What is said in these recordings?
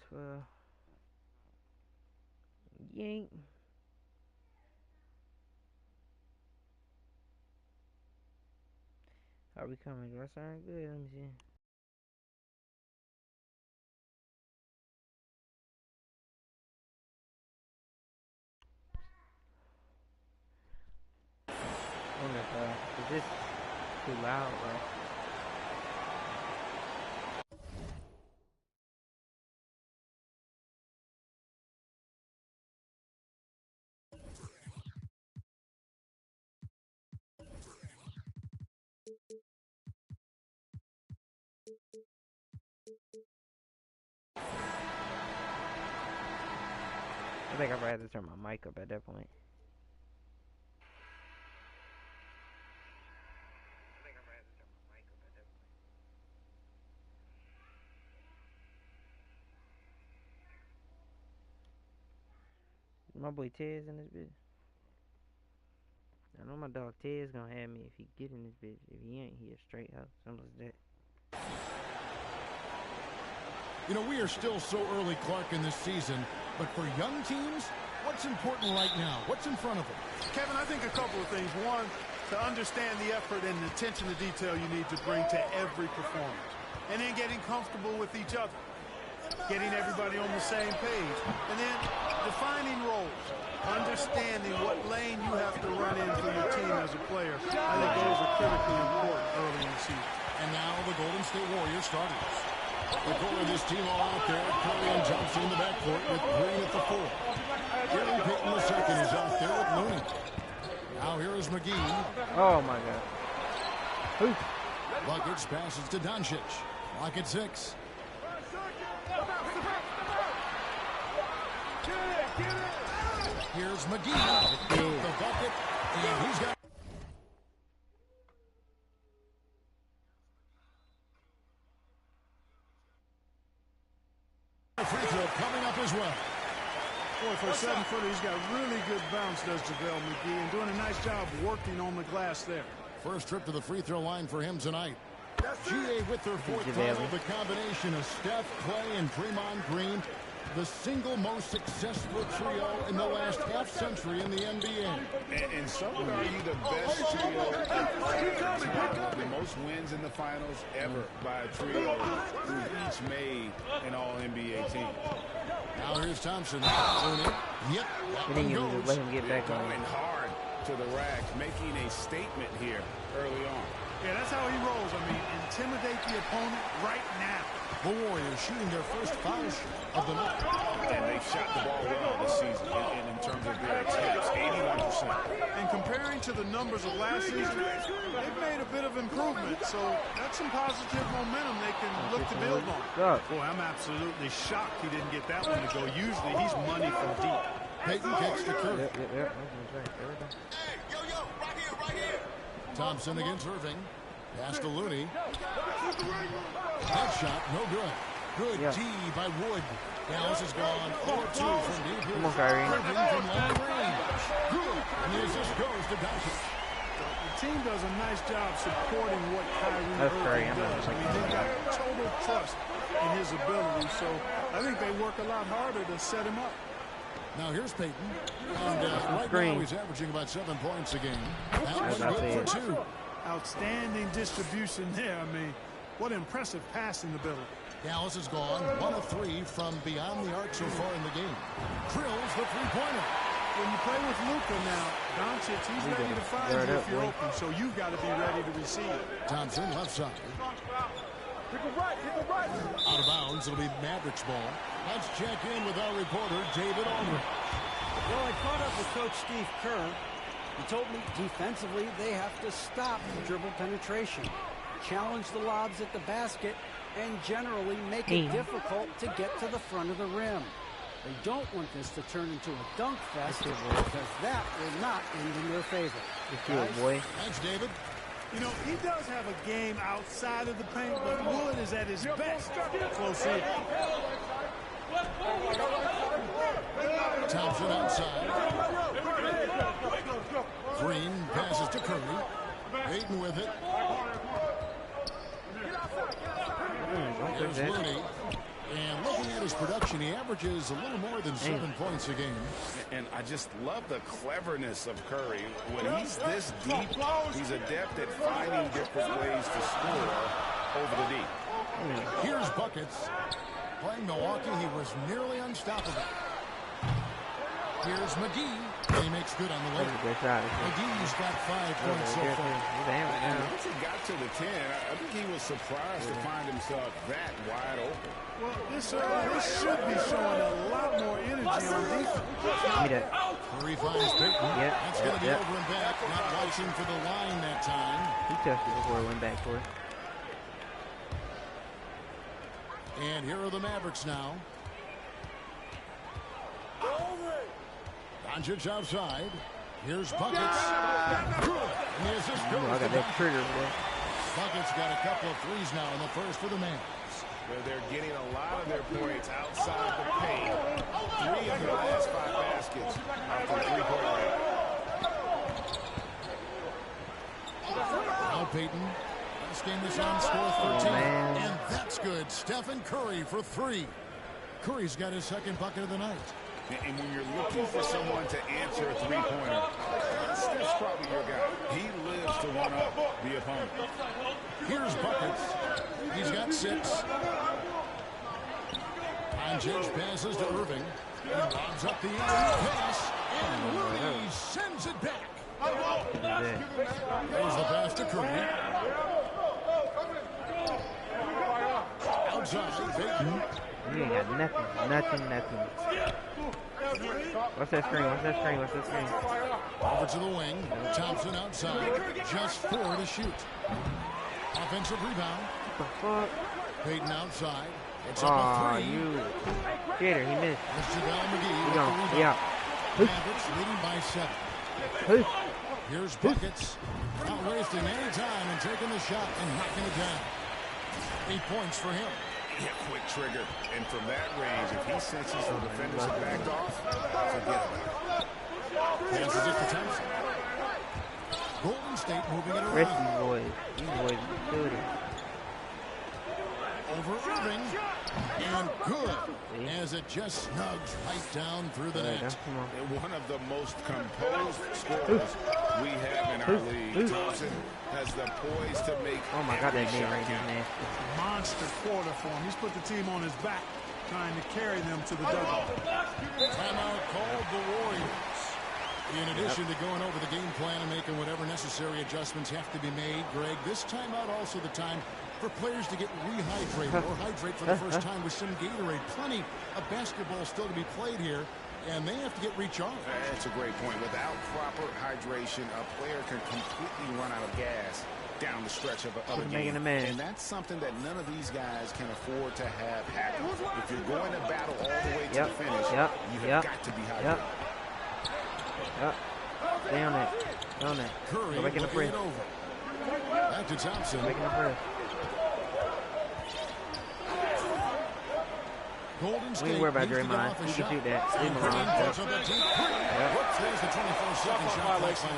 for yank. Are we coming? Do I sound good? Let me see. Oh my god. Is this too loud, bro? I think I probably had to turn my mic up at that point. My boy Ted's in this bitch. I know my dog Ted's gonna have me if he get in this bitch. If he ain't, he a straight house. Something like that. You know, we are still so early, Clark, in this season. But for young teams, what's important right now? What's in front of them? Kevin, I think a couple of things. One, to understand the effort and the attention to detail you need to bring to every performance. And then getting comfortable with each other. Getting everybody on the same page. And then defining roles. Understanding what lane you have to run in for your team as a player. I think those are critically important early in the season. And now the Golden State Warriors starters. The core of this team all out there. Curry and Johnson in the backcourt with Green at the 4. Gary Payton II is out there with Looney. Now here is McGee. Oh my god. Oof. Buckets passes to Doncic. Clock at 6. Here's McGee. The bucket. And he's got... free throw coming up as well. Boy, for a 7-footer, he's got really good bounce, does JaVale McGee, and doing a nice job working on the glass there. First trip to the free throw line for him tonight. GA with their 4th title, the combination of Steph, Clay, and Draymond Green, the single most successful trio in the last half-century in the NBA. And some would argue the best trio, the most wins in the finals ever by a trio who each made an All-NBA team. Now here's Thompson. Yep, And then you just let him get back on. Going hard to the rack, making a statement here early on. Yeah, that's how he rolls. I mean, intimidate the opponent right now. The Warriors shooting their first foul of the night. And they've shot the ball well this season in terms of their attempts, 81%. And comparing to the numbers of last season, they've made a bit of improvement. So that's some positive momentum they can look to build on. Boy, I'm absolutely shocked he didn't get that one to go. Usually he's money from deep. Payton kicks to Curry. Hey, right here. Thompson against Irving. Pass to Looney. That shot, no good. Good D by Wood. Dallas has gone 4-2 from deep here. Come on, Kyrie. Irving from long range. Good. And the assist goes to Doncic. The team does a nice job supporting what Kyrie Irving does. I mean, they've got total trust in his ability. So I think they work a lot harder to set him up. Now here's Payton. And right now he's averaging about 7 points a game. That was good for 2. Outstanding distribution there. I mean, what impressive passing ability. Dallas has gone 1 of 3 from beyond the arc so far in the game. Drills the three-pointer. When you play with Luka now, Doncic, he's ready to find you if you're open, so you've got to be ready to receive. Thompson left side. Out of bounds, it'll be Mavericks ball. Let's check in with our reporter, David Aldridge. Well, I caught up with Coach Steve Kerr. He told me defensively they have to stop dribble penetration, challenge the lobs at the basket, and generally make it difficult to get to the front of the rim. They don't want this to turn into a dunk fest because that will not end in their favor. Boy. Thanks, David. You know, he does have a game outside of the paint, but Wood is at his best close in. Thompson outside. Green passes to Curry. Payton with it. There's Looney. And looking at his production, he averages a little more than 7 points a game. And I just love the cleverness of Curry. When he's this deep, he's adept at finding different ways to score over the deep. Here's buckets. Playing Milwaukee, he was nearly unstoppable. Here's McGee, and he makes good on the way. McGee's got 5 points so far. Once he got to the 10, I think he was surprised to find himself that wide open. Well, this should be showing a lot more energy on defense. Curry finds Payton. That's going to be over and back. Not watching for the line that time. He touched it before it went back for it. And here are the Mavericks now. Doncic outside. Here's Buckets. And the assist goes I got that trigger, bro. Buckets got a couple of threes now in the first for the Mavs. They're getting a lot of their points outside the paint. 3 of the last 5 baskets off the three-point line. Now Payton. This game is on score 13. And that's good. Stephen Curry for 3. Curry's got his second bucket of the night. And when you're looking for someone to answer a three-pointer, Steph's probably your guy. He lives to one-up the opponent. Here's Buckets. He's got 6. Doncic passes to Irving. He lobs up the pass. And Rudy sends it back. There's the pass to Curry. Outside, Payton. You ain't got nothing. What's that screen? Over to the wing. Thompson outside. Just 4 to shoot. Offensive rebound. What the fuck? Payton outside. It's up a 3. You. Gator, he missed. There's JaVale McGee. Yeah. Mavericks leading by 7. Here's Buckets. Not wasting any time and taking the shot and knocking it down. 8 points for him. Yeah, quick trigger. And from that range, if he senses the defenders have backed off, forget about it. Passes it to Thompson. Golden State moving it around. These boys good. Over Irving. And good. As it just snugs right down through the net. One of the most composed scorers we have in our league. Thompson has the poise to make. Oh my God, that game right here, man. Monster quarter for him. He's put the team on his back, trying to carry them to the dugout. Timeout called the Warriors. In addition to going over the game plan and making whatever necessary adjustments have to be made, Greg, this timeout also the time for players to get rehydrated or hydrate for the first time with some Gatorade. Plenty of basketball still to be played here, and they have to get recharged. That's a great point. Without proper hydration, a player can completely run out of gas down the stretch of a game. And that's something that none of these guys can afford to have happen. If you're going to battle all the way to the finish, you have got to be hydrated. Stay on that. Curry go back in the press. Back to Thompson. Go back in the press. Golden State. We ain't worry about Draymond. He can shoot that. Leave him alone. There's the 24-second shot clock violation.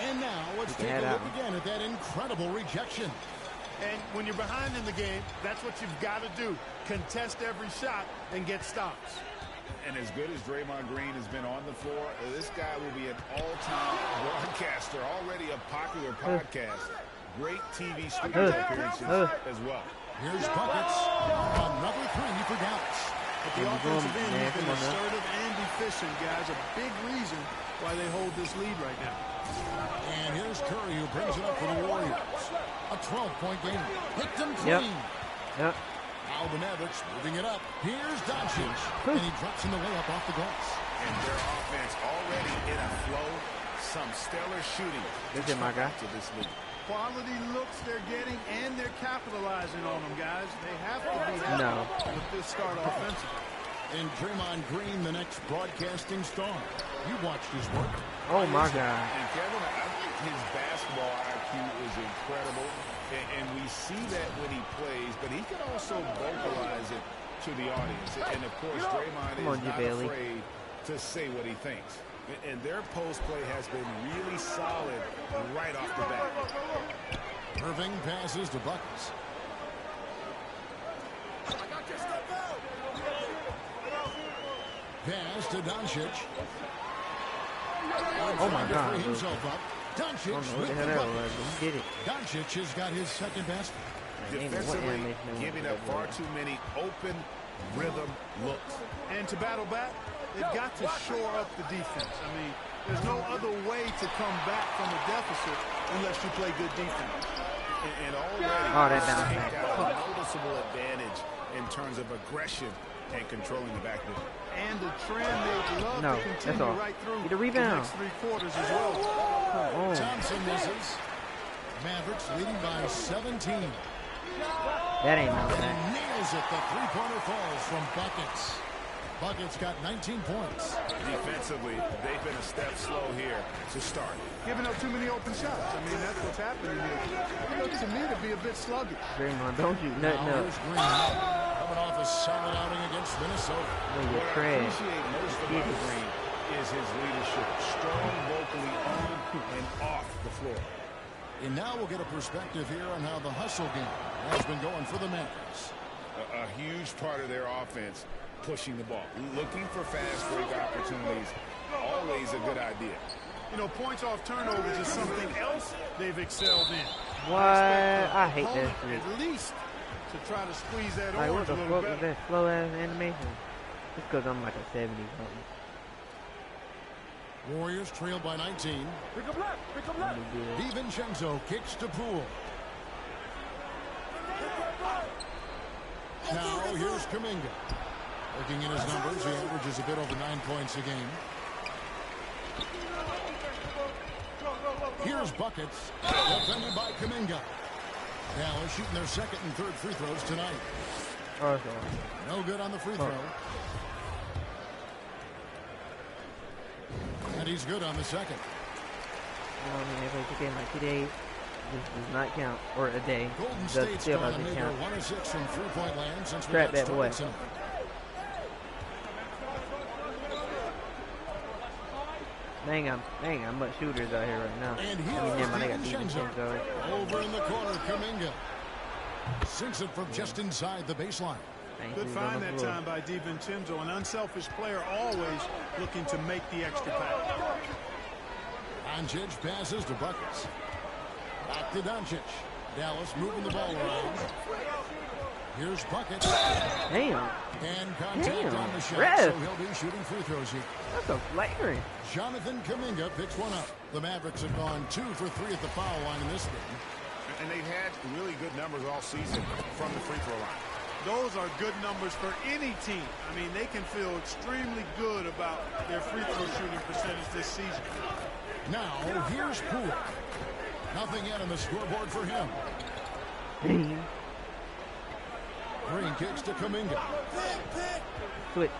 And now let's take a look again at that incredible rejection. And when you're behind in the game, that's what you've got to do. Contest every shot and get stops. And as good as Draymond Green has been on the floor, this guy will be an all-time broadcaster, already a popular podcast. Great TV studio appearances as well. Here's Buckets. Another 3 for Dallas. At the offensive end, he's been assertive and efficient, guys. A big reason why they hold this lead right now. And here's Curry, who brings it up for the Warriors. A 12-point game. Hit them clean. Now the Mavericks moving it up. Here's Doncic. And he drops in the layup off the glass. And their offense already in a flow. Some stellar shooting. This is my guy. To this league. Quality looks they're getting, and they're capitalizing on them, guys. They have to be happy with this start offensively. And Draymond Green, the next broadcasting star. You watched his work. Oh, my God. And Kevin, I think his basketball IQ is incredible. And we see that when he plays, but he can also vocalize it to the audience. And, of course, Draymond is not afraid to say what he thinks. And their post play has been really solid right off the bat. Irving passes to Buckets. Pass to Doncic. Oh my God. Doncic with the bucket. He did it. Doncic has got his second basket. Defensively, giving up far too many open rhythm looks. And to battle back, they've got to shore up the defense. I mean, there's no other way to come back from a deficit unless you play good defense. And already that got a noticeable advantage in terms of aggression and controlling the backboard. And the trend they'd love to continue right through the rebound. The next 3 quarters as well. Thompson misses. Mavericks leading by 17. That ain't no And nails it. The three-pointer falls from Buckets. Buckets got 19 points. Defensively, they've been a step slow here to start. Giving up too many open shots. I mean, that's what's happening here. It looks to me to be a bit sluggish. Draymond, don't you nothing up. Coming off a solid outing against Minnesota. What I appreciate most about Green is his leadership. Strong vocally on and off the floor. And now we'll get a perspective here on how the hustle game has been going for the Mavericks. A huge part of their offense, pushing the ball. Looking for fast break opportunities, always a good idea. You know, points off turnovers is something else they've excelled in. What? I hate that shit. At least to try to squeeze that Like, orange what a the little fuck is better. that slow-ass animation? Just because I'm like a 70 something. Warriors trail by 19. Pick up left. Pick up left. DiVincenzo kicks to Poole. Now here's Kuminga. Looking at his numbers, he averages a bit over 9 points a game. Here's Buckets, defended by Kuminga. Dallas shooting their second and third free throws tonight. No good on the free throw. And he's good on the second. I mean, if it's a game like today, this does not count. Or a day. Golden Does State's still gone to doesn't make count. 1 of 6 from three-point land since we Trap got that started boy. tonight. They ain't got much shooters out here right now. And I mean, here's never mind, they got DiVincenzo. DiVincenzo. Over in the corner, Kuminga. Sinks it from just inside the baseline. Good find that time by DiVincenzo, an unselfish player always looking to make the extra pass. Doncic passes to Buckets. Back to Doncic. Dallas moving the ball around. Here's Buckets. Damn. And contact on the shot, Ref. so he'll be shooting free throws here. That's a flagrant. Jonathan Kuminga picks one up. The Mavericks have gone 2 for 3 at the foul line in this game. And they've had really good numbers all season from the free throw line. Those are good numbers for any team. I mean, they can feel extremely good about their free throw shooting percentage this season. Now, here's Poole. Nothing yet on the scoreboard for him. Green kicks to Kuminga. Switch.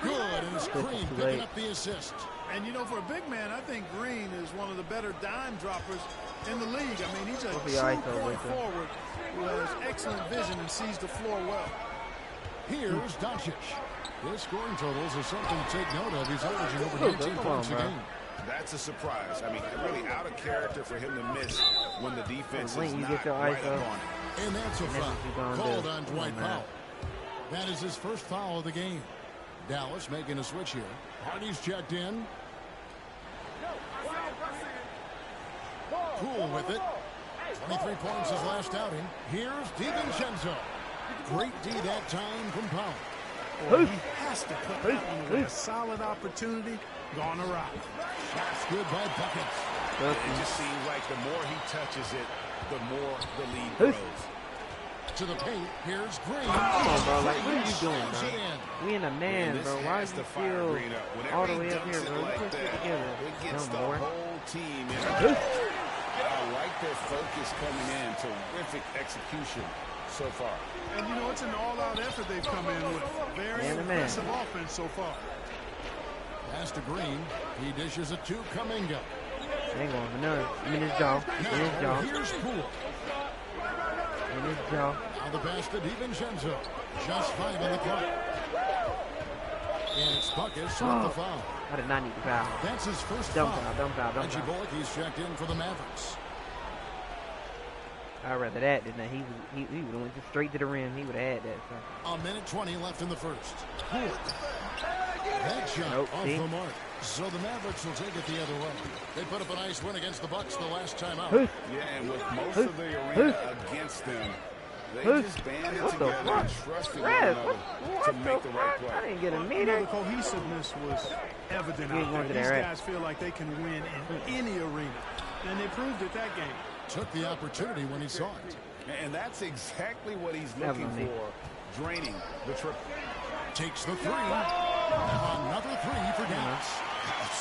Good, and it's Green picking up the assist. And, you know, for a big man, I think Green is one of the better dime droppers in the league. I mean, he's a true point forward who has excellent vision and sees the floor well. Here's Doncic. His scoring totals are something to take note of. He's averaging over 19 points a game. That's a surprise. I mean, really out of character for him to miss when the defense is you not get your right eyes up up. on it. And that's a foul called on Dwight Powell. On. That is his first foul of the game. Dallas making a switch here. Hardy's checked in. Poole with it. 23 points his last outing. Here's DiVincenzo. Great D that time from Powell. Well, he has to put that one away. A solid opportunity gone awry. Shots good by Buckets. It just seems like the more he touches it, the more the lead grows. To the paint, here's Green. Come on, bro. Like, what are you doing, bro? We in a man, bro. Why is you still all the way up here, bro? Like Let's get that, together. it gets No the more. whole team in. I like their focus coming in. Terrific execution so far. And, you know, it's an all-out effort they've come in with. Very impressive offense so far. Pass to Green. He dishes it to Kuminga. Ain't going for none. I'm in his jaw. In his jaw. Here's Poole. In his jaw. Now the pass to DiVincenzo. Just 5 on the clock. And it's Buckets with the foul. I did not need the foul. That's his first Don't foul. foul, don't foul, don't Reggie foul. Bullock, he's checked in for the Mavericks. I'd rather that than that. He would have went straight to the rim. He would have had that. So. A minute 20 left in the first. Poole. That shot off the mark. So the Mavericks will take it the other way. They put up a nice win against the Bucks the last time out. Yeah, and with most of the arena against them, they just banded together and trusted one another to make the right play. I didn't get a meter. The cohesiveness was evident out there. These guys feel like they can win in any arena, and they proved it that game. Took the opportunity when he saw it. And that's exactly what he's looking for, draining the triple. Takes the three. Another three for Dallas.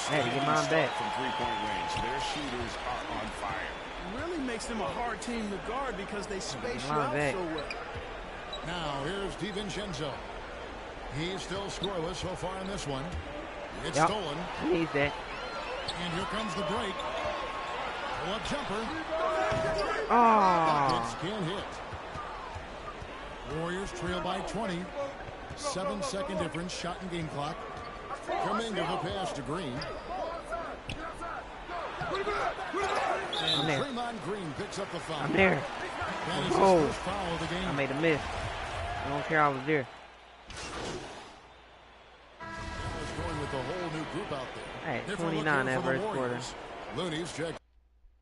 Hey, get mine back. From three-point range, their shooters are on fire. Really makes them a hard team to guard because they space you out so well. Now here's DiVincenzo. He's still scoreless so far in this one. It's stolen. He needs that. And here comes the break. Pull-up jumper. Oh. Can't hit. Warriors trail by 20. 7-second difference. Shot and game clock. Kuminga the pass to Green. And Draymond Green picks up the foul. I'm there. That is his first foul of the game. I made a miss. I don't care I was there. Dallas going with the whole new group out there. I had 29 that first quarter. Looney's checked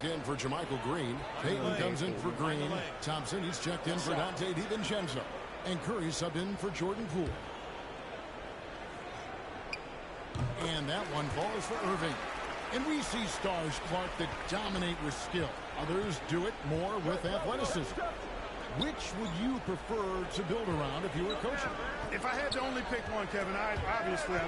in for Jermichael Green. Payton comes in for Green. Thompson, he's checked in for Dante DiVincenzo. And Curry subbed in for Jordan Poole. And that one falls for Irving. And we see stars, Clark, that dominate with skill. Others do it more with athleticism. Which would you prefer to build around if you were coaching? If I had to only pick one, Kevin, I'd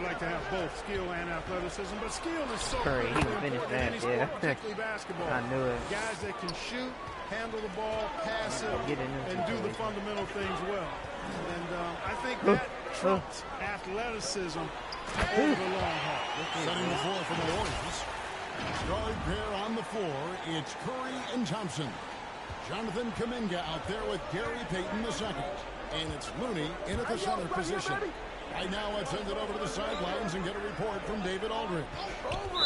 like to have both skill and athleticism, but skill is so Curry, he would finish that, yeah. particularly basketball. I knew it. Guys that can shoot, handle the ball, pass it, and do the fundamental things well. And I think that trumps athleticism over the long haul. Setting the floor for the Warriors. Guard pair on the floor. It's Curry and Thompson. Jonathan Kuminga out there with Gary Payton II. And it's Looney in at the center position. Right now, let's send it over to the sidelines and get a report from David Aldridge.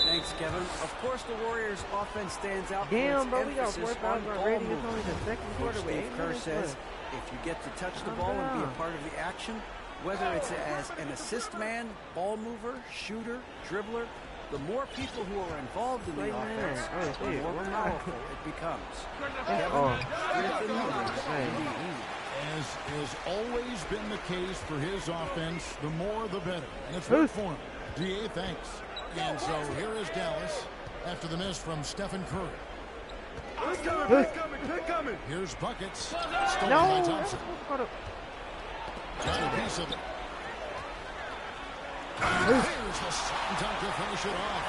Thanks, Kevin. Of course, the Warriors' offense stands out. Damn, for its bro, we got emphasis 4 fouls on already. ball It's only the second quarter. Steve Kerr says if you get to touch the ball and be a part of the action, whether it's as an assist man, ball mover, shooter, dribbler, the more people who are involved in the offense, the more powerful it becomes. As has always been the case for his offense, the more the better. And it's worked for him. DA, thanks. And so here is Dallas after the miss from Stephen Curry. They're coming. Here's buckets. Stolen by Thompson. Got a piece of it. Here's the shot dunk to finish it off.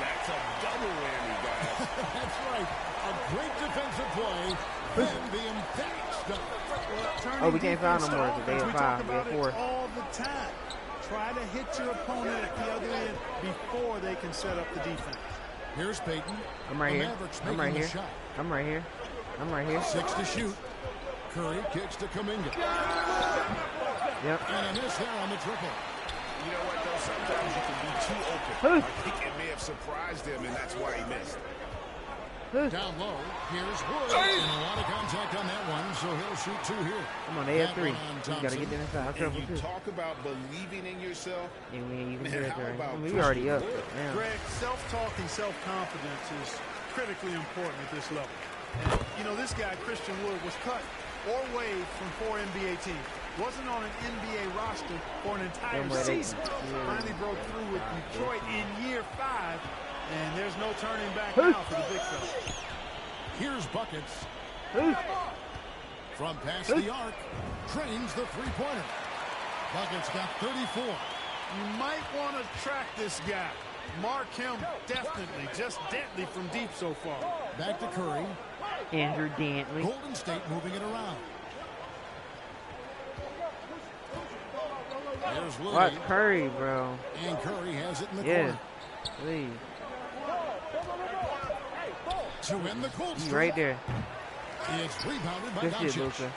That's a double whammy, guys. That's right. A great defensive play. And the emphatic stuff. We can't foul no more. They have 5. We have 4. All the time. Try to hit your opponent at the other end before they can set up the defense. Here's Payton. I'm right here. I'm right here. I'm right here. I'm right here. 6 to shoot. Curry kicks to Kuminga. Yep. And a miss there on the triple. You know what, though? Sometimes you can be too open. I think it may have surprised him, and that's why he missed. Down low, here's Wood. And a lot of contact on that one, so he'll shoot 2 here. Come on, they have 3. You got to get them inside. And you talk about believing in yourself. Yeah, you can do it, about we already up. Greg, self-talk and self-confidence is critically important at this level. And, you know, this guy, Christian Wood, was cut or waived from 4 NBA teams. Wasn't on an NBA roster for an entire season. Finally broke through with Detroit in year 5. And there's no turning back now for the big fella. Here's buckets. From past the arc, trains the three-pointer. Buckets got 34. You might want to track this guy. Mark him definitely, just deadly from deep so far. Back to Curry. Andrew Dantley. Golden State moving it around. There's Looney. Watch Curry, bro. And Curry has it in the corner. Please. To win the cold He's right there. It's rebounded by Good shit, Luka.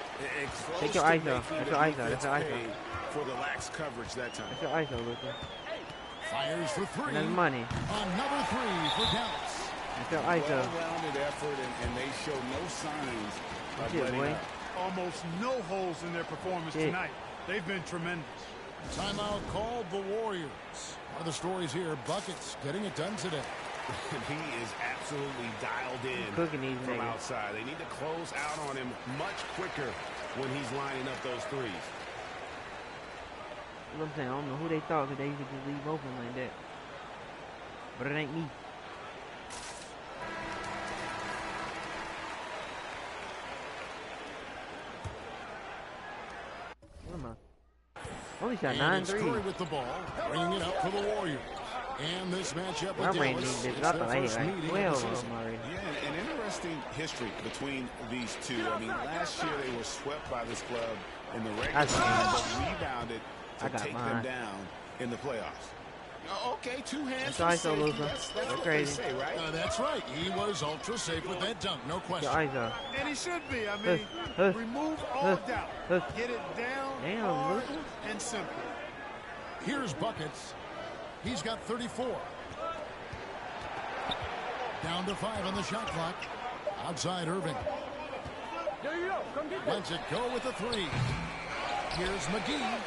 Take your ISO. That's your ISO. That's your ISO. For the lax coverage that time. That's your ISO, Luka. Fires for 3. And that's money. Another 3 for Dallas. That's your ISO. Well-rounded effort, and they show no signs of letting up. Almost no holes in their performance tonight. They've been tremendous. Timeout called the Warriors. One of the stories here, buckets getting it done today. He is absolutely dialed in from outside. They need to close out on him much quicker when he's lining up those threes. You know what I'm saying? I don't know who they thought that they could just leave open like that. But it ain't me. What am I? Only shot 9 threes. Curry with the ball, bringing it up for the Warriors. And this matchup with Dallas, it's their first meeting. Yeah, an interesting history between these two. I mean, last year they were swept by this club in the regular season, but rebounded to take them down in the playoffs. Okay, 2 hands. That's that's what crazy. They say, right? That's right. He was ultra safe with that dunk, no question. And he should be. I mean, remove all doubt. Get it down, hard, and simple. Here's buckets. He's got 34. Down to 5 on the shot clock. Outside Irving. There you go. Come get Lets it go with the 3. Here's McGee.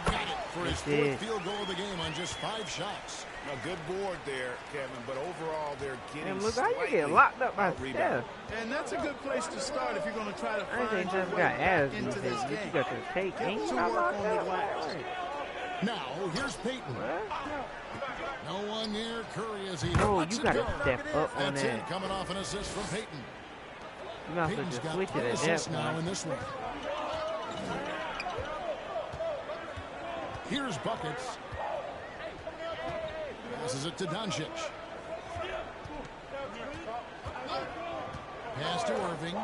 Got it for his 4th field goal of the game on just 5 shots. A good board there, Kevin, but overall they're getting look how you get locked up by Steph. And that's a good place to start if you're going to try to find your just way got ass into this game. You got to take Get to work on the glass. Now, here's Payton. No one near Curry as he you lets it got to go. step up on That's that. it, coming off an assist from Payton. You got to Payton's just got switch 3 it at assists that now point. in this one. Here's buckets. Passes it to Doncic. Pass to Irving.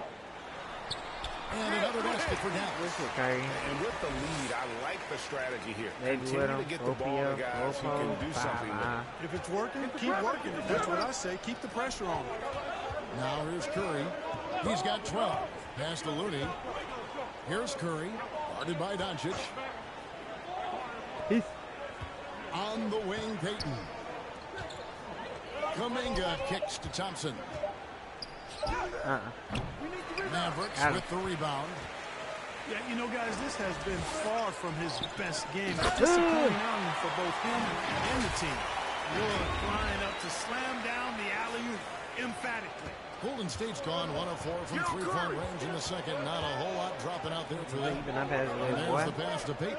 And another basket for Dallas. And with the lead, I like the strategy here. Continue to get the ball to guys who can do something with it. If it's working, keep working it. That's what I say. Keep the pressure on. Now here's Curry. He's got 12. Pass to Looney. Here's Curry. Guarded by Doncic. On the wing, Payton. Kuminga kicks to Thompson. Mavericks with the rebound. Yeah, you know, guys, this has been far from his best game. Disappointing outing for both him and the team. Wood flying up to slam down the alley-oop emphatically. Golden State's gone 1 of 4 from 3-point range in the second. Not a whole lot dropping out there for them. And there's the pass to Payton.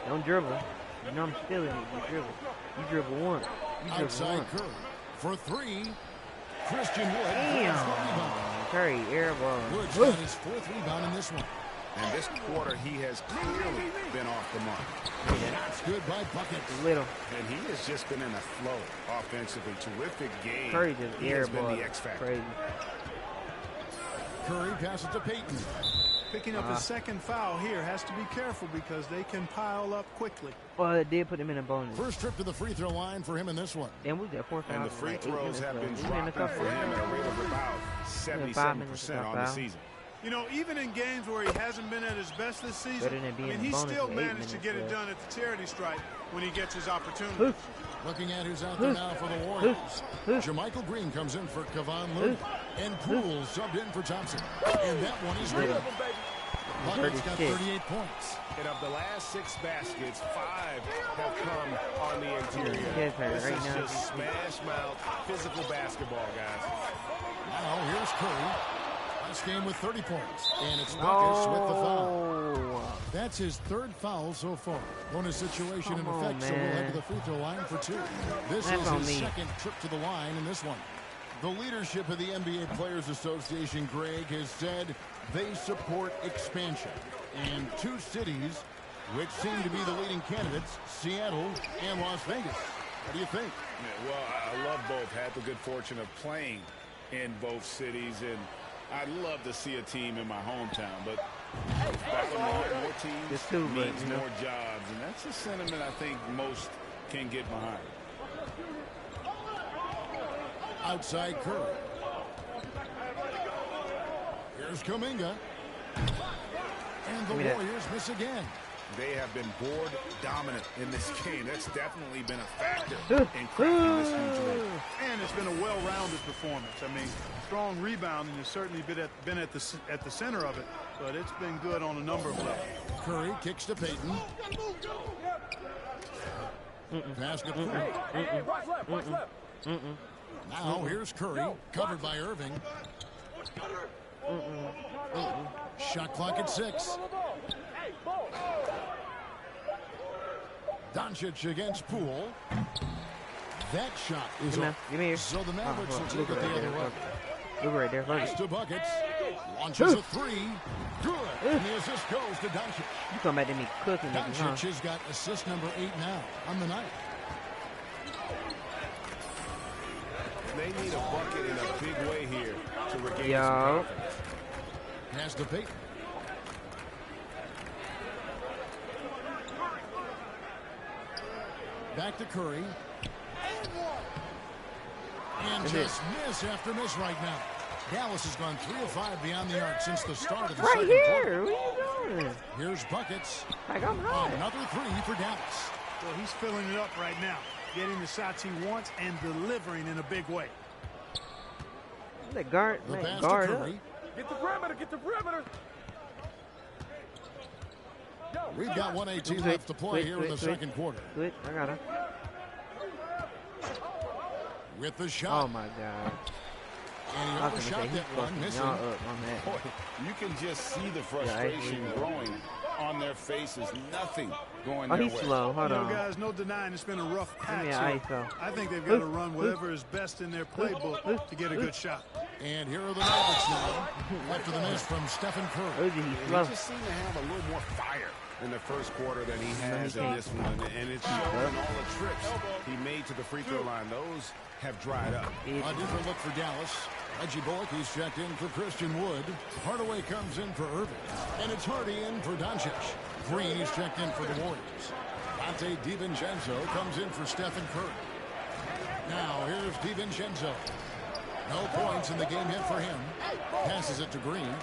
Don't dribble. You know I'm stealing it. You dribble. You dribble once. You dribble Outside once. Curry for 3. Christian Wood. Damn. Curry, air ball. Wood's got his 4th rebound in this one. And this quarter, he has clearly been off the mark. That's good by buckets. Little. And he has just been in a flow offensively. Terrific game. Curry just he air has been ball. the X factor. Crazy. Curry passes to Payton. Picking up his second foul here. Has to be careful because they can pile up quickly. Well, it did put him in a bonus. First trip to the free throw line for him in this one. And we got 4 fouls. And the free throws have been dropping dropping for him at a rate of about 77% on the season. You know, even in games where he hasn't been at his best this season, I mean, he still managed to get it done at the charity stripe when he gets his opportunity. Looking at who's out there now for the Warriors. Jermichael Green comes in for Kevon Looney. And Poole subbed in for Thompson. And that one is good. Bucket's got 38 points. And of the last 6 baskets, 5 have come on the interior. This is just smash mouth physical basketball, guys. Now here's Curry. Last game with 30 points. And it's Buckets with the foul. That's his 3rd foul so far. Bonus situation in effect, so we'll head to the free throw line for 2. This is his 2nd trip to the line in this one. The leadership of the NBA Players Association, Greg, has said they support expansion. And 2 cities which seem to be the leading candidates, Seattle and Las Vegas. What do you think? Yeah, well, I love both. Had the good fortune of playing in both cities, and I'd love to see a team in my hometown, but more teams means more jobs, and that's a sentiment I think most can get behind. Outside Curry. Here's Kuminga. And the Warriors miss again. They have been board dominant in this game. That's definitely been a factor in cracking this huge lead. And it's been a well-rounded performance. I mean, strong rebounding has certainly been at the center of it, but it's been good on a number of levels. Curry kicks to Payton. Basket Curry. Now here's Curry, covered by Irving. Shot clock at 6. Doncic against Poole. That shot is up. Give me here. So the Mavericks will take it the other way. Look right there. Pass to Buckets. Launches a 3. Good. And the assist goes to Doncic. You talking about them cooking niggas, huh? Doncic has got assist number 8 now on the night. They need a bucket in a big way here to regain some confidence. Pass to Payton. Back to Curry. And just miss after miss right now. Dallas has gone 3 of 5 beyond the arc since the start of the second quarter. What are you doing? Here's Buckets. Like I'm hot. Another 3 for Dallas. Well, he's filling it up right now. Getting the shots he wants and delivering in a big way. That guard, The pass guard to up. Curry. Get the perimeter, get the perimeter. We've got 1:18 left to play here in the second quarter. Good, I got him. With the shot. Oh my God. And he overshot that one, missing. Up on that. Boy, you can just see the frustration growing on their faces. Nothing going their way. He's slow. Hold on. Guys, no denying it's been a rough patch. ISO. I think they've got to run whatever is best in their playbook to get a good shot. And here are the Mavericks now, after the miss from Stephen Curry. He just seemed to have a little more fire in the first quarter than he has in this one. And it's showing all the trips he made to the free throw line. Those have dried up. A different look for Dallas. Reggie Bullock, he's checked in for Christian Wood. Hardaway comes in for Irving. And it's Hardy in for Doncic. Green, he's checked in for the Warriors. Dante DiVincenzo comes in for Stephen Curry. Now, here's DiVincenzo. No points in the game hit for him. Passes it to Green.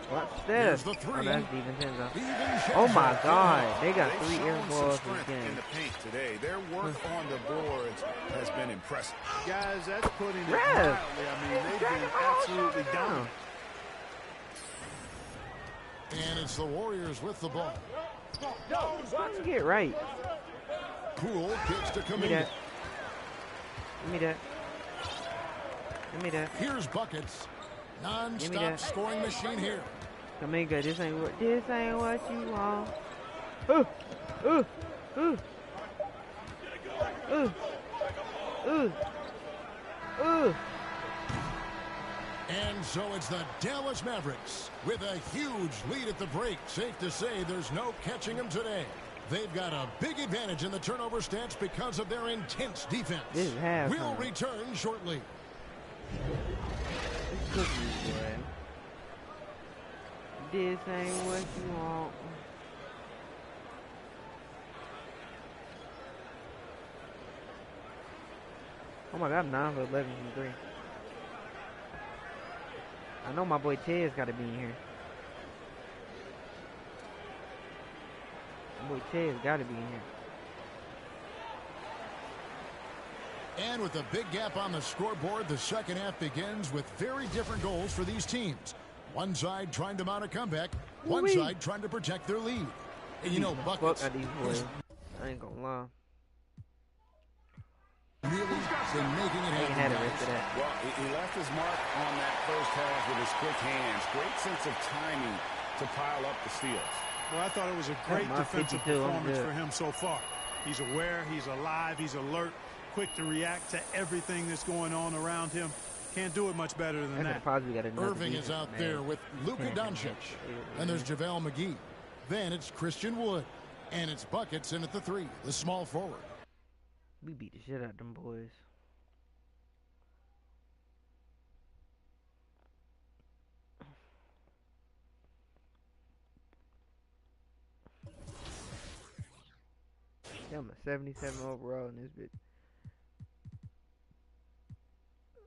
What's Here's this? the 3. Oh, that's DiVincenzo. DiVincenzo. Oh my God. They got They've 3 air shown balls some in strength the game. in the paint today. Their work on the boards has been impressive. Guys, that's putting it Rev. mildly. I mean, they've been absolutely dominant. And it's the Warriors with the ball. Get right. Poole kicks to Give me Kuminga. that. Give me that. Give me that. Here's Buckets. Give me Non-stop that. scoring machine here. Kuminga, this ain't what you want. Ooh. Ooh. Ooh. Ooh. Ooh. Ooh. And so it's the Dallas Mavericks with a huge lead at the break. Safe to say there's no catching them today. They've got a big advantage in the turnover stats because of their intense defense. This is halftime. We'll return shortly. It's cookies, boy. This ain't what you want. Oh my God, I'm 9 for 11 from 3. I know my boy Ted's got to be in here. My boy Ted's got to be in here. And with a big gap on the scoreboard, the second half begins with very different goals for these teams. One side trying to mount a comeback, one side trying to protect their lead. And you know, Buckets Fuck these boys. I ain't gonna lie. really been making it Ain't happen. had the rest of that. Well, he left his mark on that first half with his quick hands. Great sense of timing to pile up the steals. Well, I thought it was a great my defensive 52, I'm performance good. for him so far. He's aware, he's alive, he's alert, quick to react to everything that's going on around him. Can't do it much better than that. Got another Irving is out there with Luka Doncic. And there's JaVale McGee. Then it's Christian Wood. And it's Buckets in at the 3, the small forward. We beat the shit out of them boys. Yeah, I'm a 77 overall in this bitch.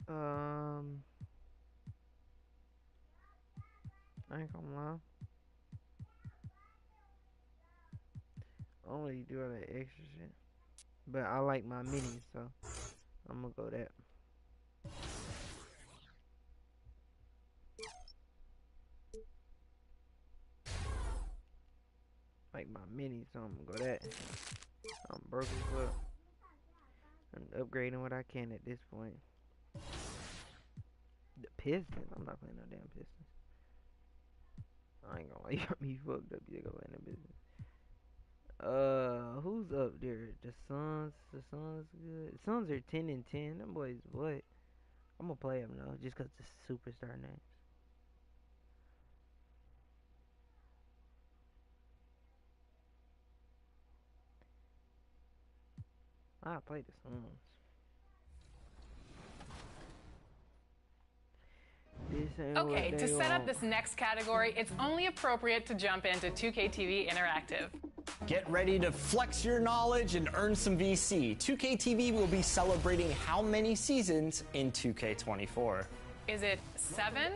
I ain't gonna lie. I don't really do all that extra shit. But I like my minis, so I'm gonna go that. like my mini, so I'm gonna go that. I'm broke as fuck. I'm upgrading what I can at this point. The Pistons? I'm not playing no damn Pistons. I ain't gonna lie, you got me fucked up. You go in the business. Who's up there? The Suns. The Suns good. The Suns are 10-10. Them boys, what? I'm gonna play them though, just cause the superstar names. I play the Suns. Okay, to set up this next category, it's only appropriate to jump into 2K TV Interactive. Get ready to flex your knowledge and earn some VC. 2K TV will be celebrating how many seasons in 2K24? Is it 7,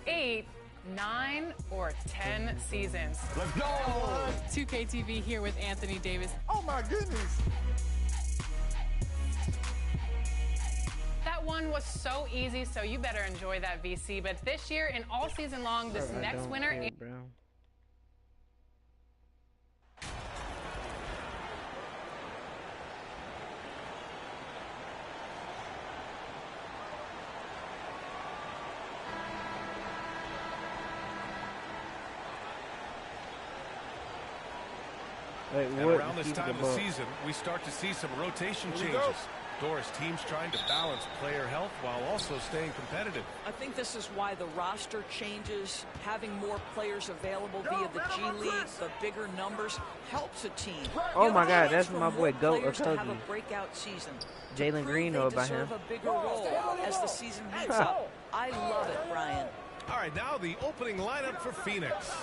8, 9, or 10 seasons? Let's go! 2K TV here with Anthony Davis. Oh my goodness! That one was so easy, so you better enjoy that VC. But this year and all season long, this next winner is... And around this time of the season, we start to see some rotation changes. Doris, teams trying to balance player health while also staying competitive. I think this is why the roster changes, having more players available via the G League, the bigger numbers helps a team. Oh my God, that's my boy Goat to have a breakout season. Jalen Green know about him. A bigger role as the season heats up. I love it, Brian. All right, now the opening lineup for Phoenix.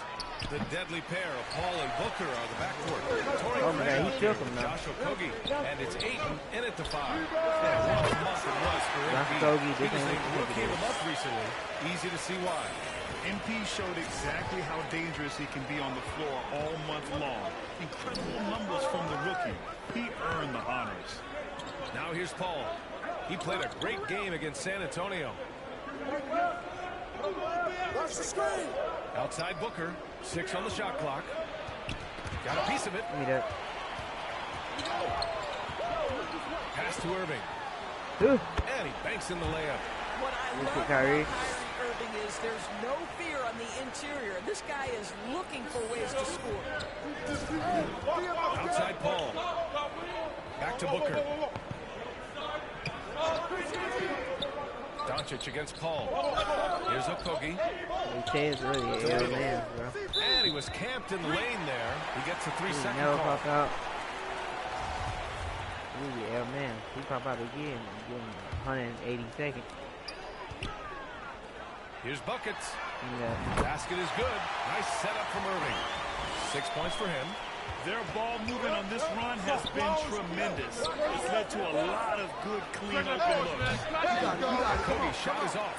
The deadly pair of Paul and Booker are the backcourt. Oh my God, he took him now. Josh Okogie, and it's Ayton in it to 5. Yeah, what a month it was for MP. Because they rookied him up recently. Easy to see why. MP showed exactly how dangerous he can be on the floor all month long. Incredible numbers from the rookie. He earned the honors. Now here's Paul. He played a great game against San Antonio. Watch the screen. Outside Booker, 6 on the shot clock. Got a piece of it. Give me that. Pass to Irving. And he banks in the layup. What I love about Kyrie Irving is there's no fear on the interior. This guy is looking for ways to score. Outside Paul. Back to Booker. Doncic against Paul. Here's Okogie. And he was camped in the lane there. He gets a 3-second never call. Pop out. Ooh, yeah, man. He pop out again and give him 180 seconds. Here's buckets. Yeah. Basket is good. Nice setup from Irving. 6 points for him. Their ball movement on this run has been tremendous. It's led to a lot of good, clean, open looks. Okogie shot is off.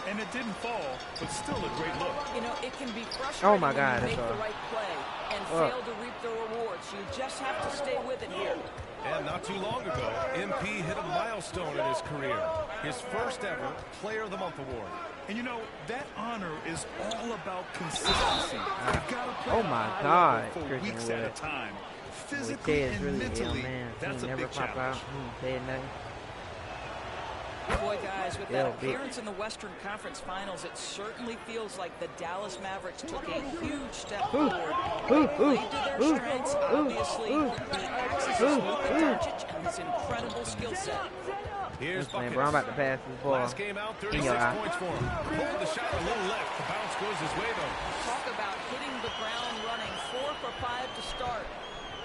And it didn't fall, but still a great look. You know, it can be frustrating when you make the right play and fail to reap the rewards. You just have to stay with it here. And not too long ago, MP hit a milestone in his career. His first ever Player of the Month award. And you know, that honor is all about consistency. You've got to play for weeks at a time. Physically and mentally, that's a big challenge. Boy, guys, with that appearance in the Western Conference Finals, it certainly feels like the Dallas Mavericks took a huge step forward. They played to their strengths, obviously, the access to Luka Doncic and his incredible skill set. Here's man, bro, I'm about to pass this ball. Last game out, 36 points for him. Pulled the shot a little left. The bounce goes his way, though. Talk about hitting the ground running. 4 for 5 to start.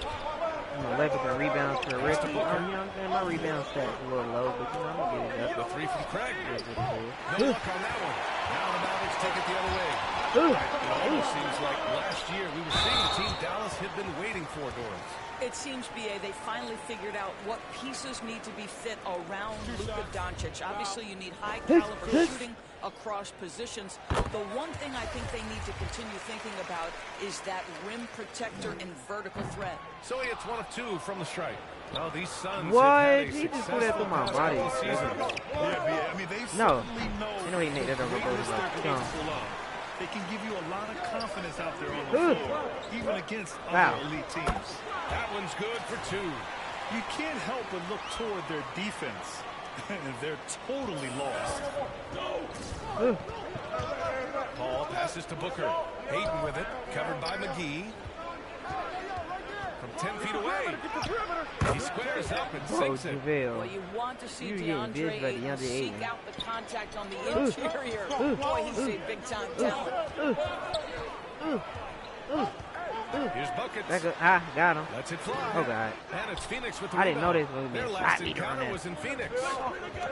I'm 11 for rebounds for Ricky. You know what I'm saying? My rebound stats a little low, but you know, I'm going to get it up. The 3 from Craig. No luck on that one. Now the Mavericks take it the other way. It almost seems like last year we were seeing the team Dallas had been waiting for, Doris. It seems, B.A., they finally figured out what pieces need to be fit around Luka Doncic. Obviously, you need high-caliber shooting across positions. The one thing I think they need to continue thinking about is that rim protector and vertical threat. So he hits 1 of 2 from the strike. Now these Suns what? Have had a he just put that through my body. Yeah, I mean, they no. certainly know You know he made that over both of us. They can give you a lot of confidence out there on the floor, even against other elite teams. That one's good for 2. You can't help but look toward their defense. They're totally lost. Paul passes to Booker. Hayden with it, covered by McGee. From 10 feet away. He squares up and sinks it. Well, you want to see DeAndre seek out the contact on the interior. Boy, he's a big-time talent. Here's buckets. Got him. Lets it fly. Oh, God. And it's Phoenix with the I didn't know rebound. this was going to Their be a last shot meter on encounter that. was in Phoenix.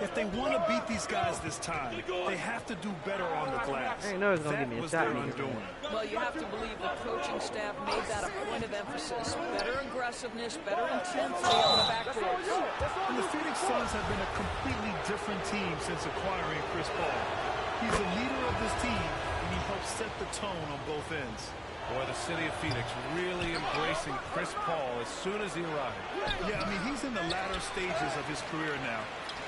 If they want to beat these guys this time, they have to do better on the glass. I didn't know it was going to give me a was shot their meter. undoing. Well, you have to believe the coaching staff made that a point of emphasis. Better aggressiveness, better intensity on the backboards. And the Phoenix Suns have been a completely different team since acquiring Chris Paul. He's a leader of this team, and he helps set the tone on both ends. Boy, the city of Phoenix really embracing Chris Paul as soon as he arrived. Yeah, I mean, he's in the latter stages of his career now.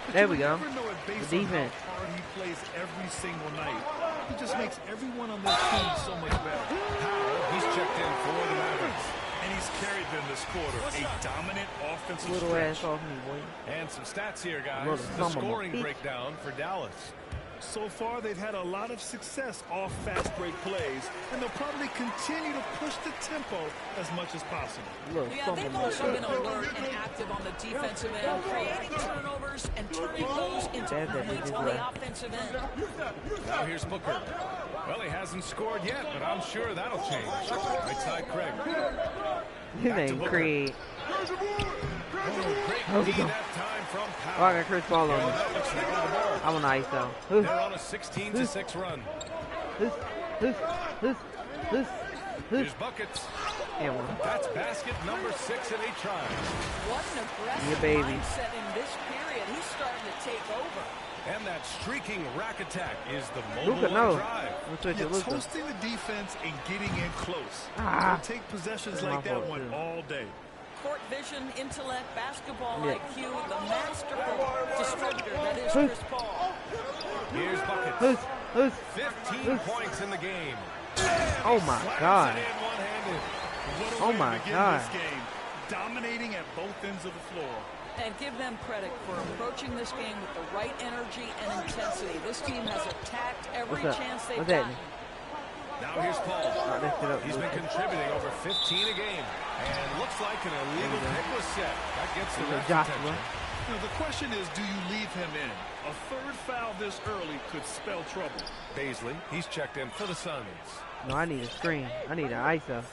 But there we go. Never know it based the on defense. how hard he plays every single night. He just makes everyone on this team so much better. Powell, he's checked in for the Mavericks. And he's carried them this quarter. A dominant offensive Little stretch. ass off me, boy. And some stats here, guys. Little The thumb on my scoring feet. breakdown for Dallas. So far, they've had a lot of success off fast break plays, and they'll probably continue to push the tempo as much as possible. Yeah, they've also been alert and active on the defensive end, creating turnovers and turning those into points on the offensive end. Now here's Booker. Well, he hasn't scored yet, but I'm sure that'll change. Right side, Craig. His name Craig. Great D that time from Powell. Oh, I got Chris Paul on me. I'm on ice though. They're on a 16-6 run. Here's buckets. And one. That's basket number 6, and he tries. What an aggressive mindset in this period. He's starting to take over. And that streaking rack attack is the mobile Luka, no. drive. You're toasting the defense and getting in close. They'll take possessions like that one all day. Court vision, intellect, basketball IQ, the masterful distributor that is Chris Paul. Here's buckets. 15 points in the game. Oh my God. Oh my God. This game, dominating at both ends of the floor. And give them credit for approaching this game with the right energy and intensity. This team has attacked every chance they've gotten. Now here's Paul. He's been contributing over 15 a game. And looks like an illegal pick was set. That gets the ref's attention. Now, the question is, do you leave him in? A third foul this early could spell trouble. Baisley, he's checked in for the Suns. No, I need a screen. I need an ISO.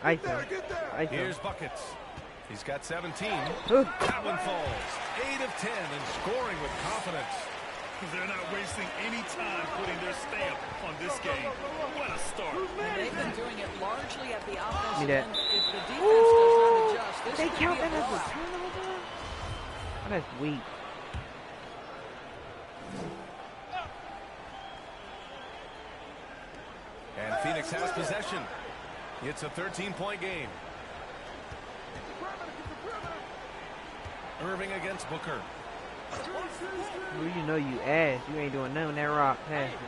ISO. Here's buckets. He's got 17. Ooh. That one falls. 8 of 10 and scoring with confidence. They're not wasting any time putting their stamp on this game. What a start. And they've been doing it largely at the offensive end. If the defense does not adjust, this They could count be a that as a blowout. turnover? Oh, that's weak. And Phoenix has possession. It's a 13-point game. Irving against Booker. Well, you know you ass. You ain't doing nothing with that rock. Pass it.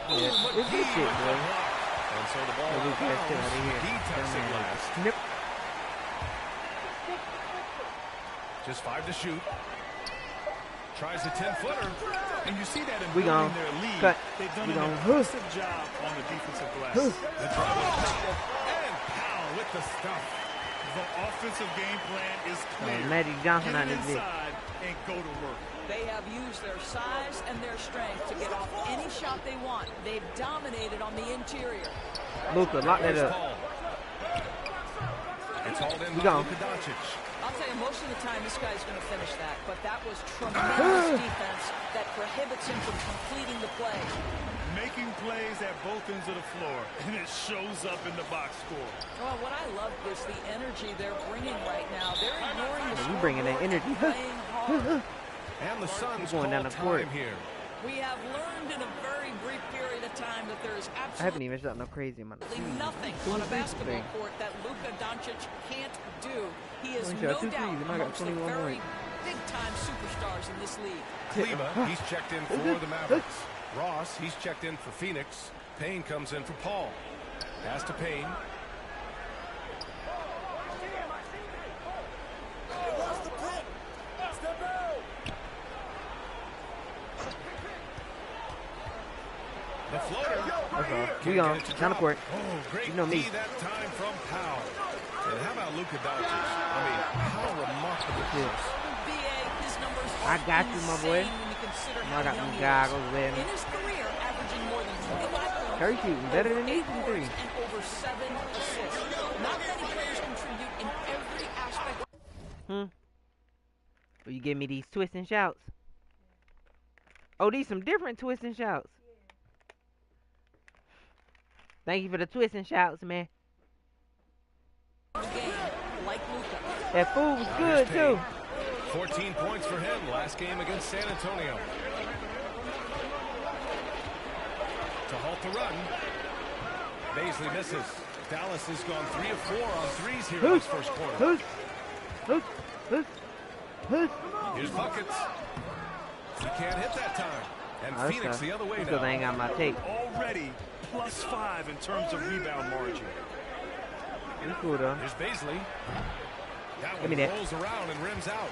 Yeah, it's good shit, bro. And so the ball Luka has to out of here. He takes it last. Nope. Just 5 to shoot. Tries a 10-footer. And you see that in We building gone. their lead. Cut. They've done We an gone. impressive job on the defensive glass. The drive with Powell. And Powell with the stuff. The offensive game plan is clear. Magic Johnson Get on this bitch. inside and go to work. They have used their size and their strength to get off any shot they want. They've dominated on the interior. Luka, lock that There's up. Paul. It's hauled in We by gone. Luka Doncic. I'll tell you, most of the time this guy's going to finish that, but that was tremendous defense that prohibits him from completing the play. Making plays at both ends of the floor, and it shows up in the box score. Well, what I love is the energy they're bringing right now. They're ignoring the You bringing that energy. playing hard. And the Suns going down call the court. time here. We have learned in a very brief period of time that there is I haven't absolutely even shot no crazy amount of nothing on a basketball court that Luka Doncic can't do. He is Only no shot 2 doubt threes, and I got amongst the 21 very points. big-time superstars in this league. Kleba, he's checked in for the Mavericks. Ross, he's checked in for Phoenix. Payne comes in for Paul. Pass to Payne. The floater. We on. Down the court. Oh, great you know me. that time from Powell. And how about Luka Doncic? I mean, how remarkable this is. I got you, my boy. I got my goggles there. In his career, averaging more than 25 points, Curry shooting better than these three. and over 7 assists. Not many players contribute in every aspect. Will you give me these twists and shouts? Oh, these some different twists and shouts. Thank you for the twists and shouts, man. Like Luka. That food was good, too. 14 points for him last game against San Antonio. To halt the run. Baisley misses. Dallas has gone 3 of 4 on threes here in this first quarter. Here's buckets. He can't hit that time. And Phoenix the other way now. Because I ain't got my tape. Already +5 in terms of rebound margin. You cool, though. Here's Baisley. That Give me one that. rolls around and rims out.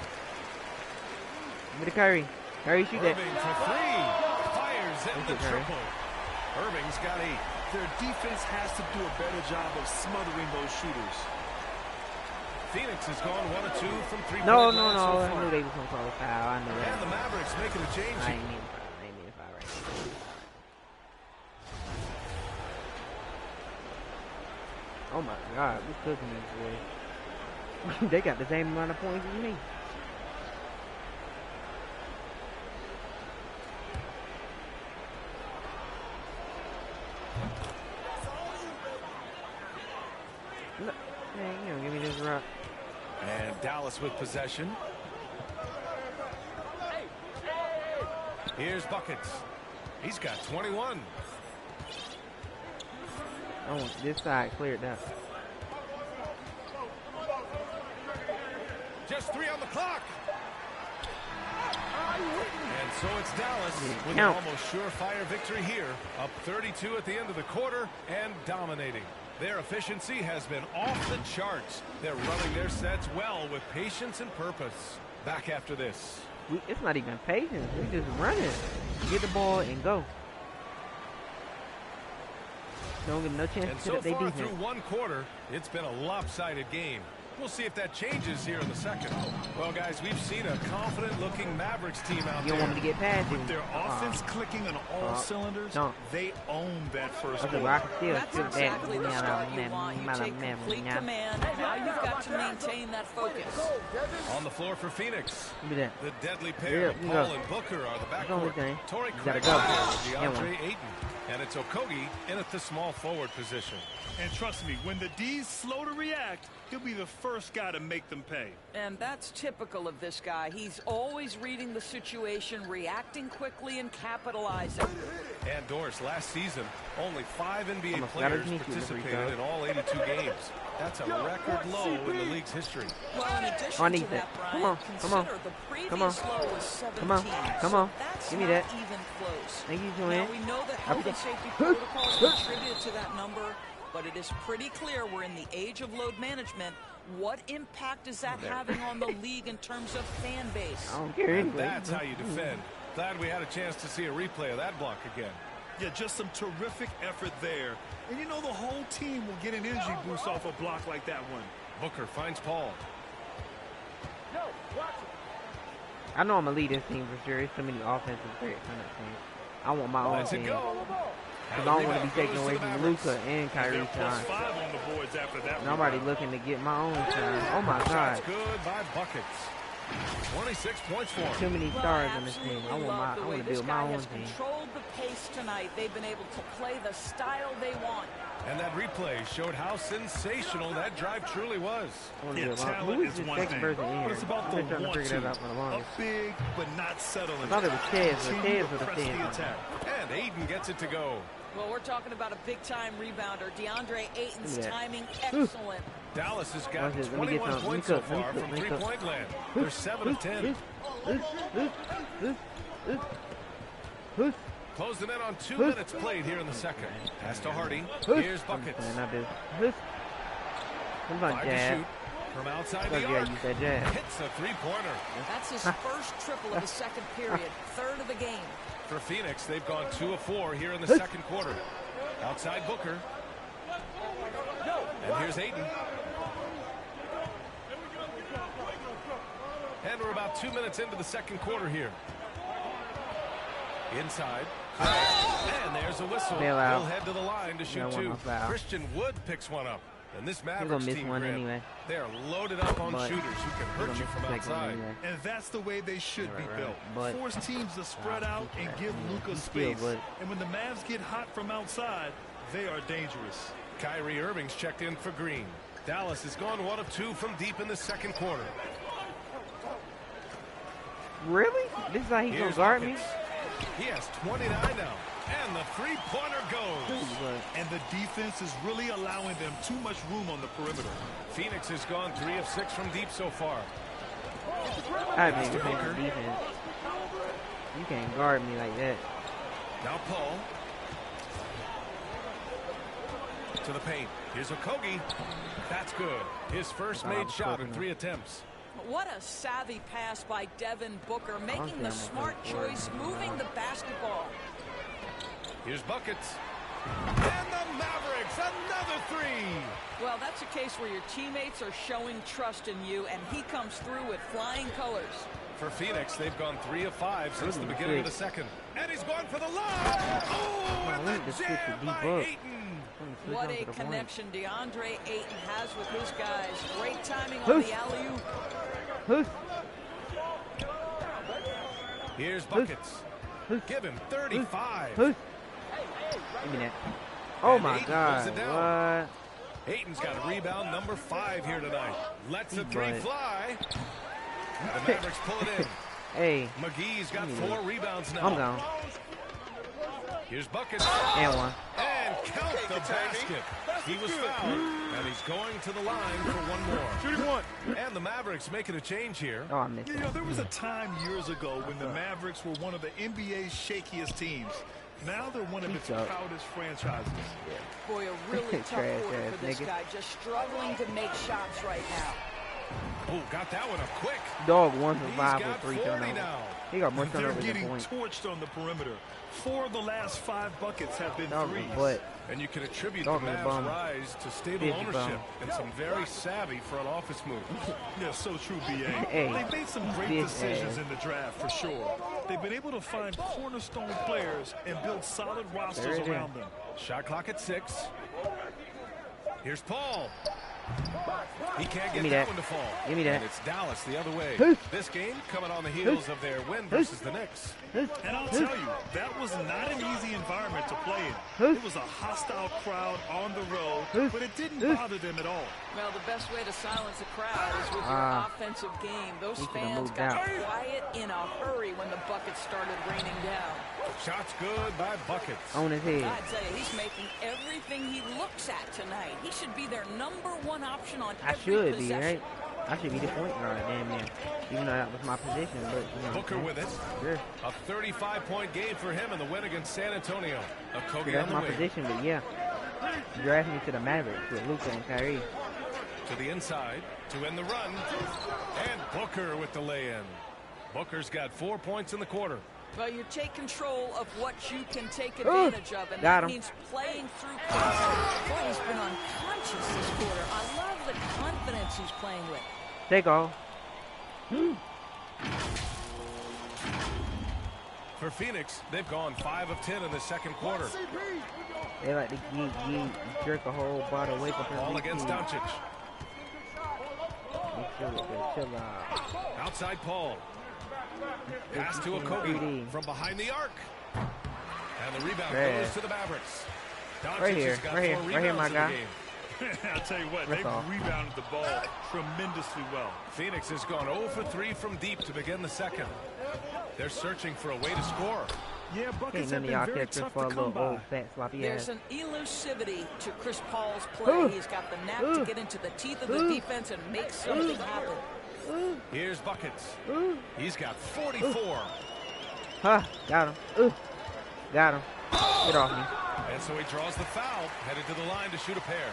Give me the Curry. Curry, shoot that. Irving for 3. Fires in the triple. Irving's got 8. Their defense has to do a better job of smothering those shooters. Phoenix has gone 1 of 2 from 3 No. so I far. knew they was going to call a foul. I knew that. And the Mavericks making a change. I ain't mean a foul. I ain't mean a foul right now. Oh my God, we cooking these boys. They got the same amount of points as me. Look, man, you don't give me this rock. And Dallas with possession. Here's buckets. He's got 21. I want this side cleared up. Just 3 on the clock. And so it's Dallas with an Count. almost surefire victory here. Up 32 at the end of the quarter and dominating. Their efficiency has been off the charts. They're running their sets well with patience and purpose. Back after this. It's not even patience. We just running. Get the ball and go. Don't give them no chance And to so set up their far defense. through one quarter, it's been a lopsided game. We'll see if that changes here in the second. Well, guys, we've seen a confident-looking Mavericks team out You don't there. want me to get past you. With their offense clicking on all cylinders, they own that first Okay, quarter. well, I can still That's shoot exactly the that. start you want. You take complete command. Now you've got to maintain that focus. On the floor for Phoenix. Give me that. The deadly pair of you Paul go. and Booker are the That's the only backcourt. thing. Torrey You gotta Craig go. with Yeah, DeAndre Ayton. And it's Okogie in at the small forward position. And trust me, when the D's slow to react, he'll be the first guy to make them pay. And that's typical of this guy. He's always reading the situation, reacting quickly, and capitalizing. And Doris, last season, only 5 NBA Almost got players his knee to the free participated in all 82 games. That's a record low in the league's history. Well, in addition I need to that, that. Brian, Come on, consider come on. the previous Come on. low was 17. Come on, come on. That's Give me not that. even close. Thank you, Now, Joanne. we know that I health and forget- safety protocols contributed to that number, but it is pretty clear we're in the age of load management. What impact is that having on the league in terms of fan base? I don't care And anyway. that's how you defend. Glad we had a chance to see a replay of that block again. Yeah, just some terrific effort there. And you know the whole team will get an energy boost off a block like that one. Booker finds Paul. I know I'm going to lead this team for sure. It's so many offensive threats on that team. I want my own Let's team. it go. Because I don't want to be taken away from Luka and Kyrie They're shine. +5 on the boards after that. And I'm already looking to get my own shine. Oh my God. Shots good by buckets. 26 points for Too him. many stars on this team. I Absolutely want love the way to this build my guy own has team. controlled the pace tonight. They've been able to play the style they want. And that replay showed how sensational that drive truly was. I want to Yeah, build my talent Who is is this one second thing, person in but here? it's about I've the been trying to want figure that to. out for the Up longest. big, but not settling. I thought it was Tez, but Tez was a Press the Tez. attack. And And Ayton gets it to go. Well, we're talking about a big-time rebounder. DeAndre Ayton's timing excellent. Dallas has got 21 points so far from three-point land. They're 7 of 10. Closing in on 2 minutes played here in the second. Pass to Hardy. Here's buckets. Five to shoot from outside the arc. Hits a three-pointer. That's his first triple of the second period. Third of the game. For Phoenix, they've gone 2 of 4 here in the second quarter. Outside Booker. And here's Ayton. And we're about 2 minutes into the second quarter here. Inside. And there's a whistle. He'll head to the line to shoot two. Christian Wood picks one up. And this Mavericks team, anyway. They're loaded up on shooters who can hurt you from outside. Anyway. And that's the way they should be built. Force teams to spread out and give Luka space. And when the Mavs get hot from outside, they are dangerous. Kyrie Irving's checked in for Green. Dallas has gone 1 of 2 from deep in the second quarter. Really? This is how he's going to guard me? He has 29 now. And the three-pointer goes. And the defense is really allowing them too much room on the perimeter. Phoenix has gone 3 of 6 from deep so far. I mean, defense. You can't guard me like that. Now Paul. To the paint. Here's Okogie. That's good. His first made shot in 3 attempts. What a savvy pass by Devin Booker, making the smart choice, moving the basketball. Here's buckets. And the Mavericks, another 3. Well, that's a case where your teammates are showing trust in you, and he comes through with flying colors. For Phoenix, they've gone 3 of 5 since the beginning of the second. And he's going for the lob. Oh, and the jam by Ayton. What a connection DeAndre Ayton has with his guys. Great timing on the alley-oop. Here's buckets. Give him 35. Give me that. Oh my God. What? Ayton's got a rebound number 5 here tonight. Lets the 3 fly. The Mavericks pull it in. Hey. McGee's got 4 rebounds now. I'm gone. Here's buckets. And 1. And count the basket. He was fouled, and he's going to the line for 1 more. Shooting 1. And the Mavericks making a change here. Oh, I missed it. There was a time years ago when the Mavericks were one of the NBA's shakiest teams. Now they're one of its proudest franchises. Boy, a really tough quarter for this guy. Just struggling to make shots right now. Oh, got that one up quick. Dog 1 for 5 with 3 turnovers. He got more turnovers than They're getting points. torched on the perimeter. 4 of the last 5 buckets have been Dog threes. Butt. And you can attribute the Mavs' rise to stable ownership and some very savvy front office moves. Yeah, so true, B.A. Hey, they've made some great decisions in the draft, for sure. They've been able to find cornerstone players and build solid rosters around them. Shot clock at 6. Here's Paul. He can't get that one to fall. Give me that. And it's Dallas the other way. This game coming on the heels of their win versus the Knicks. And I'll tell you, that was not an easy environment to play in. It was a hostile crowd on the road, but it didn't bother them at all. Well, the best way to silence a crowd is with your offensive game. Those fans got quiet in a hurry when the buckets started raining down. Shots good by buckets. On his head. I tell you, he's making everything he looks at tonight. He should be their #1 option on every possession. Be, right? I should be the point guard, damn near. Even though that was my position. But, you know, Booker with it. Sure. A 35-point game for him in the win against San Antonio. Okogie that's on the my wing. position, but yeah. Draft me to the Mavericks with Luka and Kyrie. To the inside to end the run. And Booker with the lay-in. Booker's got 4 points in the quarter. Well, you take control of what you can take advantage of, and that means playing through pressure. Boy, he's been unconscious this quarter. I love the confidence he's playing with. Take off. For Phoenix, they've gone 5 of 10 in the second quarter. They like to jerk a whole bottle away from him. Ball against Doncic. Chill out. Outside Paul. Pass to Okogie from behind the arc. And the rebound goes to the Mavericks. Doncic has got 4 rebounds in the game. I'll tell you what, they've rebounded the ball tremendously well. Phoenix has gone 0 for 3 from deep to begin the second. They're searching for a way to score. Yeah, buckets Ain't none have of been y'all very catch Chris tough Paul, to come little old by. fat sloppy There's ass. an elusivity to Chris Paul's play. He's got the knack to get into the teeth of the defense and make something happen. Here's buckets. He's got 44. Got him. Got him. Get off me. And so he draws the foul, headed to the line to shoot a pair.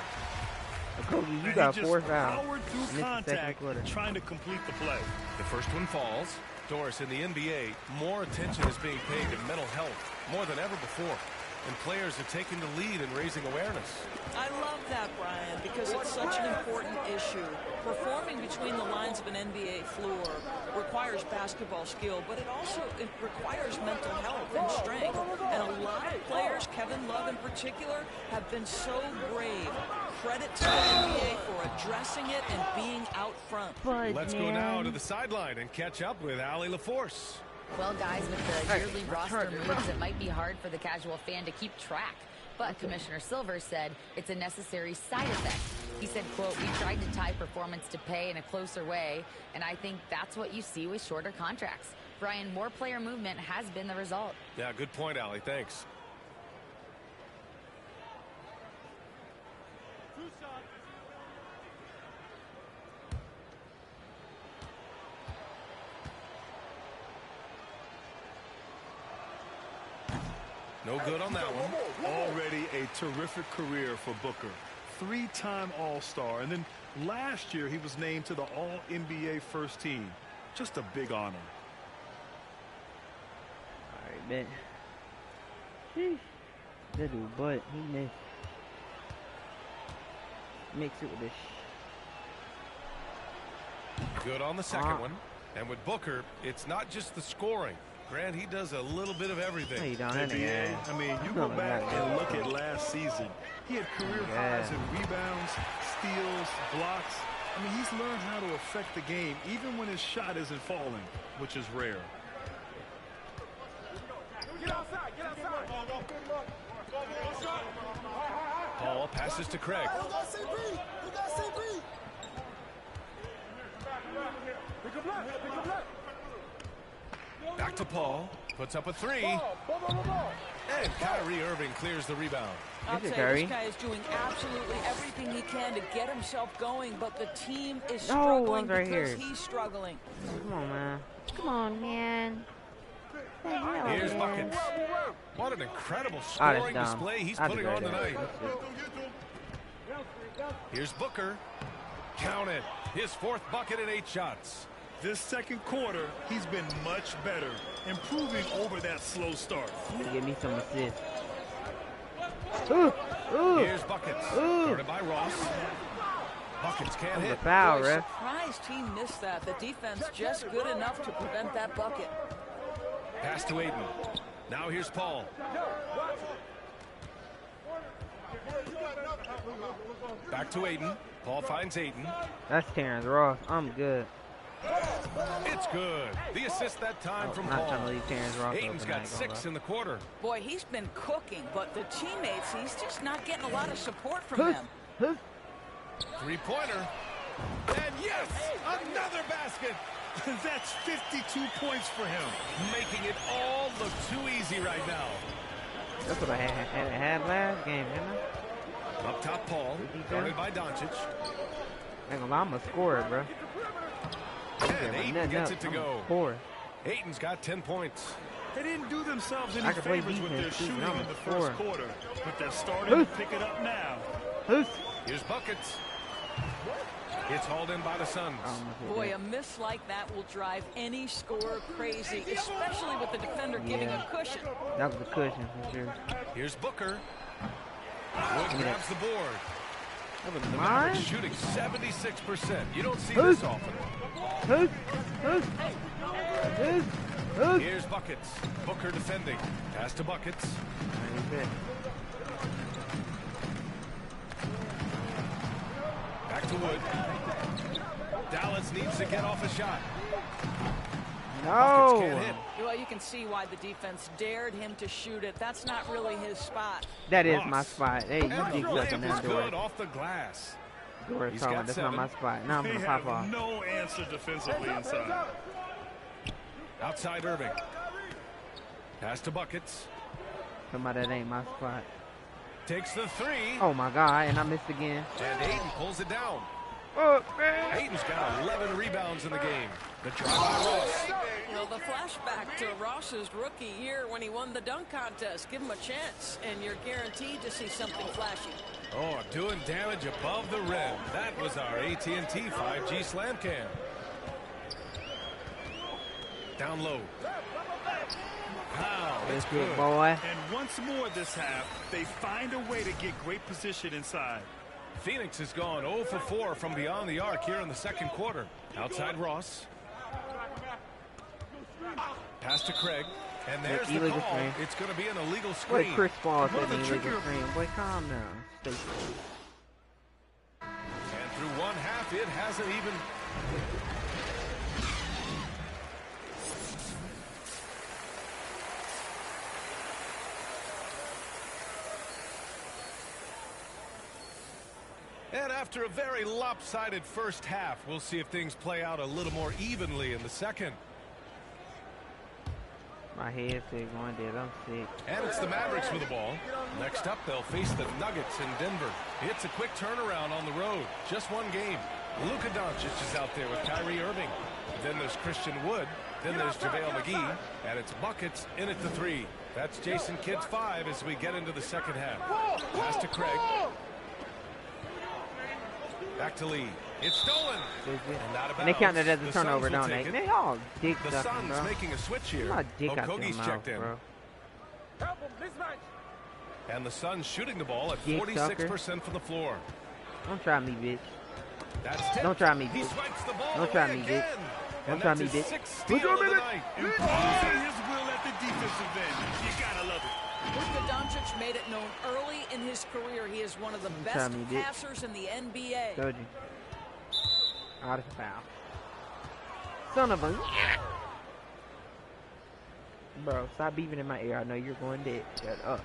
Kobe, you And got he 4 just fouls. powered through contact, trying to complete the play. The first one falls. Doris, in the NBA, more attention is being paid to mental health, more than ever before. And players are taking the lead in raising awareness. I love that, Brian, because it's such an important issue. Performing between the lines of an NBA floor requires basketball skill, but it requires mental health and strength. And a lot of players, Kevin Love in particular, have been so brave. Credit to the NBA for addressing it and being out front. Let's go now to the sideline and catch up with Allie LaForce. Well, guys, with the yearly roster moves, it might be hard for the casual fan to keep track. But Commissioner Silver said it's a necessary side effect. He said, quote, "We tried to tie performance to pay in a closer way, and I think that's what you see with shorter contracts." Brian, more player movement has been the result. Yeah, good point, Allie. Thanks. No good on that one. Already a terrific career for Booker. 3-time All-Star. And then last year he was named to the All-NBA first team. Just a big honor. All right, man. Sheesh. That dude, but he missed. Mix it with this. Good on the second one. And with Booker, it's not just the scoring. Grant, he does a little bit of everything. Hey, NBA, I mean, you go back and look at last season. He had career highs in rebounds, steals, blocks. I mean, he's learned how to affect the game, even when his shot isn't falling, which is rare. Paul passes to Craig. Back to Paul. Puts up a three. And Kyrie Irving clears the rebound. I'll say this guy is doing absolutely everything he can to get himself going, but the team is struggling because he's struggling. Come on, man. Come on, man. Here's buckets. What an incredible scoring display he's putting on tonight. Here's Booker. Count it. His 4th bucket in 8 shots. This second quarter, he's been much better, improving over that slow start. Give me some assists. Here's buckets. Guarded by Ross. Buckets can't hit. Foul, ref. Surprised he missed that. The defense just good enough to prevent that bucket. Pass to Aiden. Now here's Paul. Back to Aiden. Paul finds Aiden. That's Terrence Ross. I'm good. It's good. The assist that time from not Paul. trying to leave Terrence Ross Aiden's got 6 in the quarter. Boy, he's been cooking, but the teammates, he's just not getting a lot of support from them. 3-pointer. And yes, another basket. That's 52 points for him. Making it all look too easy right now. That's what I had last game, didn't I? Up top, Paul. Guarded by Doncic. Ain't gonna lie, I'm a scorer, bro. And Aiden gets it to go. Aiden's got 10 points. They didn't do themselves any favors with their shooting in the first quarter, but they're starting to pick it up now. Here's buckets. It's hauled in by the Suns. Boy, a miss like that will drive any scorer crazy, especially with the defender giving a cushion. That was a cushion for sure. Here's Booker. Wood grabs the board. The Mavericks shooting 76%. You don't see this often. Here's buckets. Booker defending. Pass to buckets. Back to Wood. Dallas needs to get off a shot. No. Can't hit. Well, you can see why the defense dared him to shoot it. That's not really his spot. That is my spot. Hey, you keep sucking that door. Good off the glass. Doris calling. That's not my spot. Now I'm gonna pop off. No answer defensively inside. Outside Irving. Pass to Buckets. Somebody that ain't my spot. Takes the three. Oh my God, and I missed again. And Ayton pulls it down. Oh, man. Ayton's got 11 rebounds in the game. The drive by Ross. Well, the flashback to Ross's rookie year when he won the dunk contest. Give him a chance, and you're guaranteed to see something flashy. Oh, doing damage above the rim. That was our AT&T 5G slam cam. Down low. Wow, that's good, boy. And once more this half, they find a way to get great position inside. Phoenix has gone 0 for 4 from beyond the arc here in the second quarter. Outside Ross. Pass to Craig. And there's the call. Screen. It's going to be an illegal screen. What Chris Paul said an illegal screen. Boy, calm down. Stay safe. And through one half, it hasn't even... And after a very lopsided first half, we'll see if things play out a little more evenly in the second. My head said going dead. I'm sick. And it's the Mavericks with the ball. Next up, they'll face the Nuggets in Denver. It's a quick turnaround on the road. Just one game. Luka Doncic is out there with Kyrie Irving. Then there's Christian Wood. Then there's JaVale McGee. And it's Buckets in at the three. That's Jason Kidd's 5 as we get into the second half. Pass to Craig. Back to Lee. It's stolen. And they count it as a turnover, don't they? They all dick the sucking, Suns bro. making a switch here. Okogi's checked in. Bro. And the Suns shooting the ball at 46% from the floor. Don't try me, bitch. That's tipped. Don't try me, He bitch. swipes the ball Don't try away me, again. bitch. Don't And try that's me, his bitch. sixth steal of the night. Imposing his will at the defensive end. You gotta love it. Luka Doncic made it known early in his career he is one of the best passers in the NBA. Told you. Out of foul. Son of a... Bro, stop beeping in my ear. I know you're going dead. Shut up.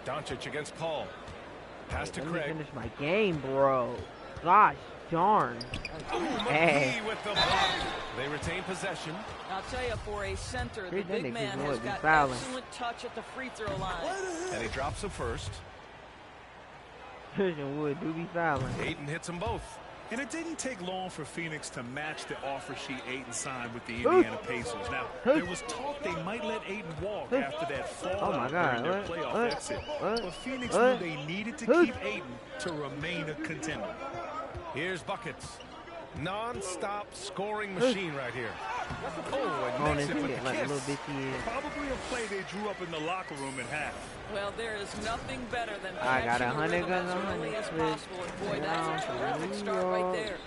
Doncic against Paul. Pass to Let Craig. me finish my game, bro. Gosh darn. McGee with the block. They retain possession. I'll tell you, for a center, the big man has got excellent touch at the free throw line. And he drops the first. Christian Wood do be fouling. Ayton hits them both. And it didn't take long for Phoenix to match the offer sheet Ayton signed with the Indiana Pacers. Now, there was talk they might let Ayton walk after that fallout during their playoff exit. But Phoenix knew they needed to keep Ayton to remain a contender. Here's Buckets. Non-stop scoring machine right here. Oh, and makes it with the kiss. Probably a play they drew up in the locker room in half. Well, there is nothing better than I got 100 guns as early as possible. And boy, that's a terrific start right there.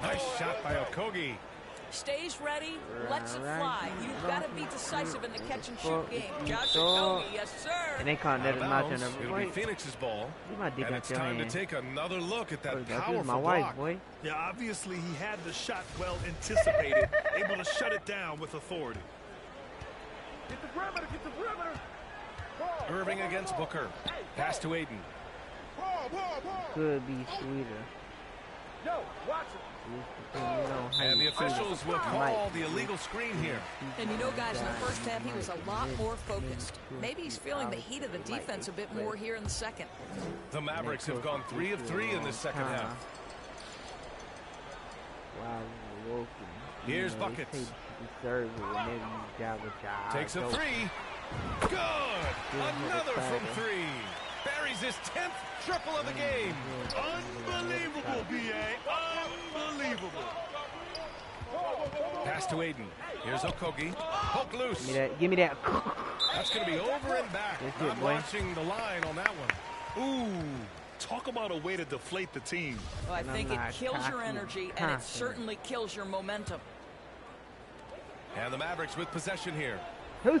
Nice shot by Okogie. Stays ready, lets it fly. You've got to be decisive in the catch and shoot game. Josh Okogie, yes sir. And they can't let him out. It'll be Phoenix's ball. And it's time to take another look at that powerful block. Yeah, obviously he had the shot well anticipated, able to shut it down with authority. Get the perimeter, get the perimeter. Irving against Booker. Pass to Ayton. Could be sweeter. Yo, watch it. And the officials will call the illegal screen here. And you know, guys, in the first half, he was a lot more focused. Maybe he's feeling the heat of the defense a bit more here in the second. The Mavericks have gone 3 of 3 in this second half. Here's Buckets. Takes a three. Good. Another from 3. Buries his 10th triple of the game. Unbelievable, B.A. Unbelievable. Pass to Ayton. Here's Okogie. Poke loose. Give me that. That's going to be over and back. Not watching the line on that one. Ooh. Talk about a way to deflate the team. Well, I think it kills your energy, and it certainly kills your momentum. And the Mavericks with possession here. Who's?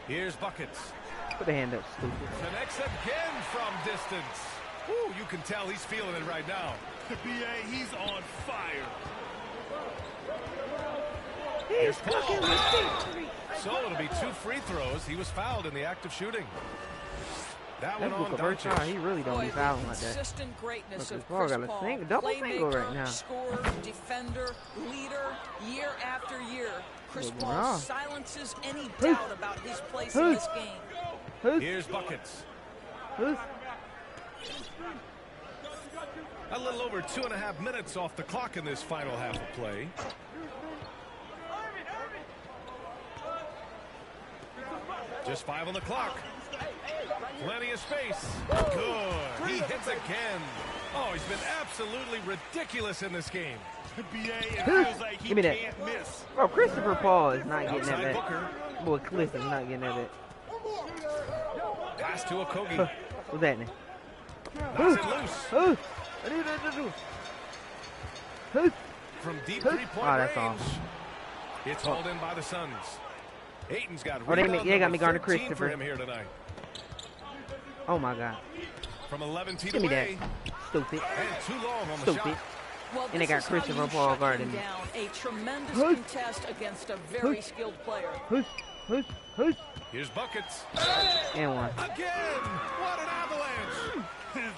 Here's Buckets. Put a hand up, stupid. Connects again from distance. Ooh, you can tell he's feeling it right now. B.A., he's on fire. Here's Paul. So it'll be 2 free throws. He was fouled in the act of shooting. That That's one on Booker Doncic. He really don't be fouling like that. Consistent greatness Look, of Paul Chris got a Paul, double single right now. scorer, defender, leader, year after year. Chris Good Paul job. silences any doubt about his place in this game. Here's buckets. Who's? A little over 2.5 minutes off the clock in this final half of play. Just 5 on the clock. Plenty of space. Good. He hits again. Oh, he's been absolutely ridiculous in this game. BA, it feels like he Give me that. can't miss. Bro, Christopher Paul is not getting that Outside back. Booker. Boy, Cliff is not getting that back. Pass to Okogie. What's happening? Knocks it loose. From deep three-point that's range. off. It's hauled in by the Suns. Aiton's got Oh, they rebound got number me guarding 13 for Christopher. him here tonight. Oh my God. From 11 feet Give me away. that. Stupid. And too long on the Stupid. shot. Well, And they got this is how Christopher you Paul shut him guarding me. down. A tremendous contest against a very skilled player. Here's buckets. And one. Again. What an avalanche.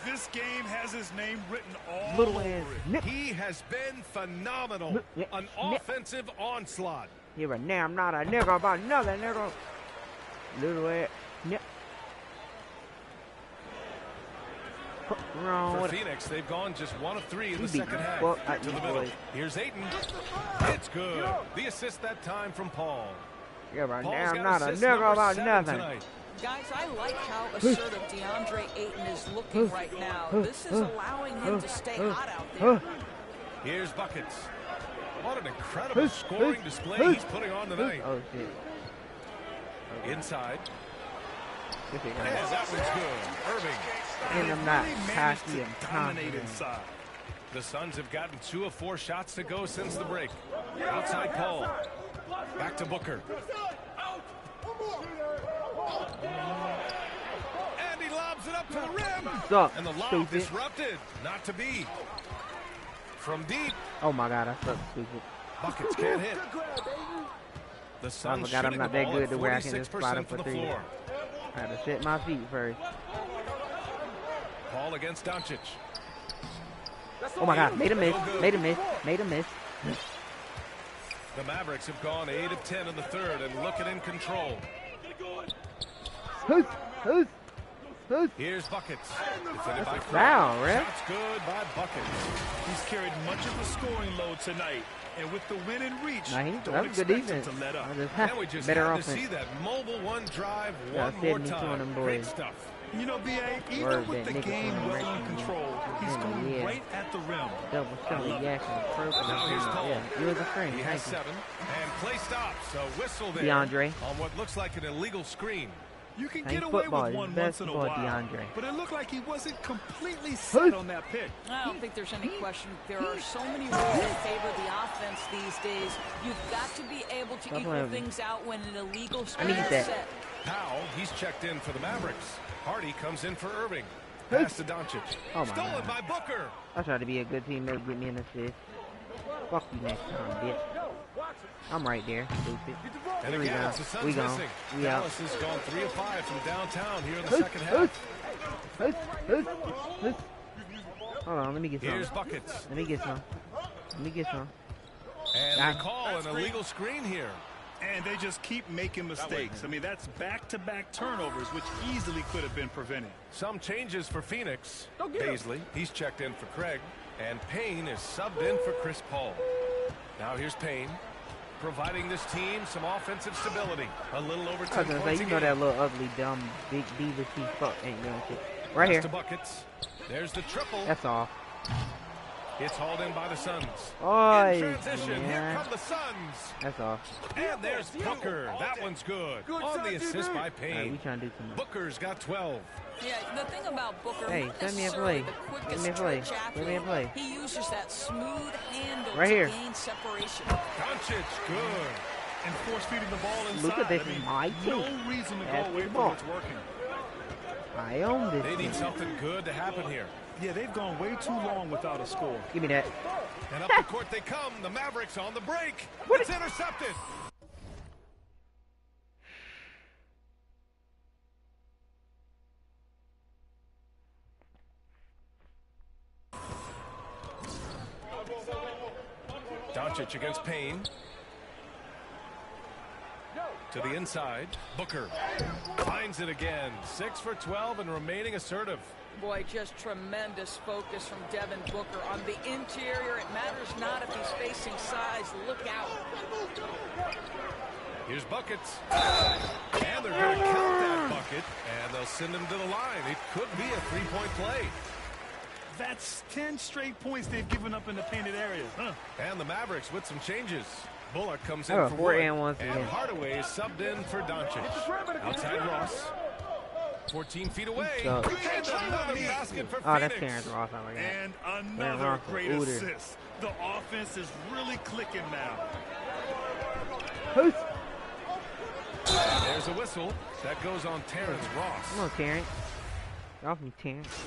This game has his name written all Little over ass it. nip. He has been phenomenal. An offensive onslaught. You're a now I'm not a nigga about another nigga. Little ass nip. Wrong For with Phoenix, they've gone just 1 of 3 in the You beat second the half. fuck out To the these middle. boys. Here's Ayton. It's good. The assist that time from Paul. You're a Paul's now I'm got not a assist nigga number about 7 nothing. tonight. Guys, I like how assertive DeAndre Ayton is looking right now. This is allowing him to stay hot out there. Here's buckets. What an incredible scoring display he's putting on tonight. Oh shit. Inside. This is And that one's good. Irving. And I'm not Really managed cocky to and dominate confident. inside. The Suns have gotten 2 of 4 shots to go since the break. Outside Paul. Back to Booker. And he lobs it up to the rim. Suck, And the lob stupid. disrupted. Not to be. From deep. Oh my God, I suck stupid. Buckets can't hit. The I Suns forgot I'm shooting not the that ball good at to where I can just spot 46% him from for the three. floor. I had to set my feet first. Paul against Doncic. Oh my God, made a miss, made a miss, made a miss. The Mavericks have gone 8 of 10 in the third and looking in control. Here's buckets. Defended by Craig. Foul, Ref. Shots good by buckets. He's carried much of the scoring load tonight. And with the win and reach, Nah, don't that was good expect him defense. to let up. And we just Better had offense. to see that mobile one drive Yeah, one more 72 on them time. Great boys. stuff. You know, B.A., even Word with that the nigga game from well in Richmond. control, he's going Yeah. right at the rim. Double Shelly Jackson, purple. Now here's Paul. Yeah, you was a friend. He Thank has you. 7. And play stops. A whistle there DeAndre. on what looks like an illegal screen. You can Hey, get away football with is one once in a basketball, while, DeAndre. but it looked like he wasn't completely set on that pick. I don't think there's any question. There are so many rules in favor of the offense these days. You've got to be able to Stop equal playing. things out when an illegal I screen need is that. set. Powell, he's checked in for the Mavericks. Hardy comes in for Irving. Pass to Doncic. Oh my Stolen God. by Booker. I try to be a good teammate, get me an assist. Fuck you next time, bitch. I'm right there, stupid. And Here we again, go. it's the Suns We gone. missing. We out. Dallas has gone 3 of 5 from downtown here in the second half. Hold on, let me get some. Here's buckets. Let me get some. Let me get some. And Ah. they call an illegal screen here. And they just keep making mistakes. I mean, that's back-to-back turnovers, which easily could have been prevented. Some changes for Phoenix. Paisley, he's checked in for Craig. And Payne is subbed in for Chris Paul. Now here's Payne, providing this team some offensive stability. A little over 10 I was gonna points say, a you know game. that little ugly, dumb, big diva she fuck ain't doing shit. Right Pass here. to buckets. There's the triple. That's all. It's hauled in by the Suns. Oh, In transition, here yeah. come the Suns. That's all. And there's Booker. That one's good. On the assist by Alright, we Payne. trying to do too much. Booker's got 12. Yeah, the thing about Booker, Hey, not send me a necessarily play. the quickest Send me a play. twitch Send me a athlete. play. He uses that smooth handle Right to here. gain separation. Doncic, good. And force-feeding the ball inside. Look at this, I mean, my no team. reason to That's go away the from ball. what's working. I own this. They need thing. something good to happen here. Yeah, they've gone way too long without a score. Give me that. And up the court they come. The Mavericks on the break. What It's intercepted. Doncic against Payne. To the inside. Booker finds it again. 6 for 12 and remaining assertive. Boy, just tremendous focus from Devin Booker on the interior. It matters not if he's facing size. Look out. Here's buckets. And they're going to count that bucket. And they'll send him to the line. It could be a three-point play. That's 10 straight points they've given up in the painted areas. And the Mavericks with some changes. Bullock comes in for Wood, and Hardaway is subbed in for Doncic. Outside Ross. 14 feet away. And another basket for Phoenix. That's Terrence Ross. And another great assist. The offense is really clicking now. There's a whistle. That goes on Terrence Ross. Come on, Terrence. Get off me, Terrence.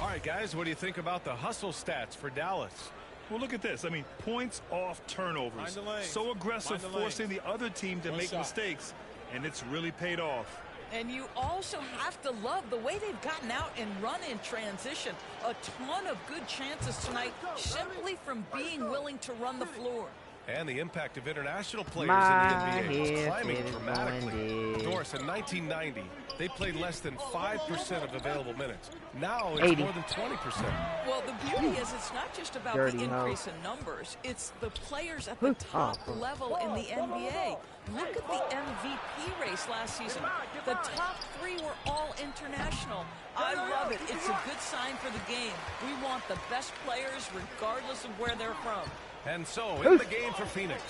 All right, guys, what do you think about the hustle stats for Dallas? Well, look at this. I mean, points off turnovers. So aggressive, forcing the other team to make mistakes, and it's really paid off. And you also have to love the way they've gotten out and run in transition. A ton of good chances tonight simply from being willing to run the floor. And the impact of international players in the NBA is climbing dramatically. Doris, in 1990, they played less than 5% of available minutes. Now it's more than 20%. Well, the beauty is it's not just about the increase in numbers. It's the players at the top level in the NBA. Look at the MVP race last season. The top 3 were all international. I love it. It's a good sign for the game. We want the best players regardless of where they're from. And so, in the game for Phoenix,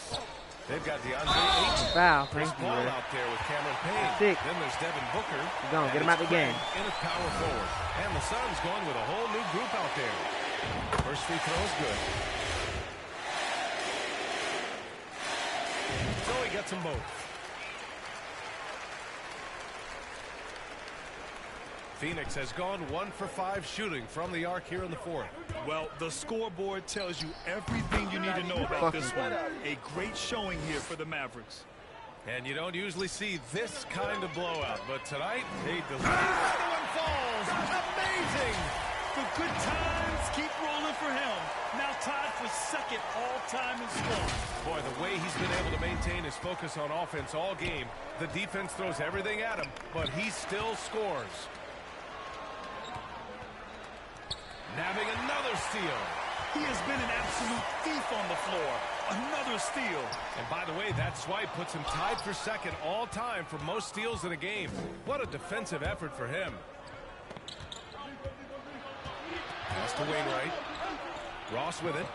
they've got DeAndre Ayton. Foul. Chris Paul out there with Cameron Payne. Then there's Devin Booker. Get him out the game. In at power forward. And the Suns going with a whole new group out there. First free throw is good. So he gets them both. Phoenix has gone 1 for 5 shooting from the arc here in the fourth. Well, the scoreboard tells you everything you need to know about this one. A great showing here for the Mavericks. And you don't usually see this kind of blowout, but tonight, they deliver. Another one falls. Amazing. The good times keep rolling for him. Now tied for second all-time in scoring. Boy, the way he's been able to maintain his focus on offense all game, the defense throws everything at him, but he still scores. Nabbing another steal. He has been an absolute thief on the floor. Another steal. And by the way, that swipe puts him tied for second all time for most steals in a game. What a defensive effort for him. Pass to Wainwright. Ross with it.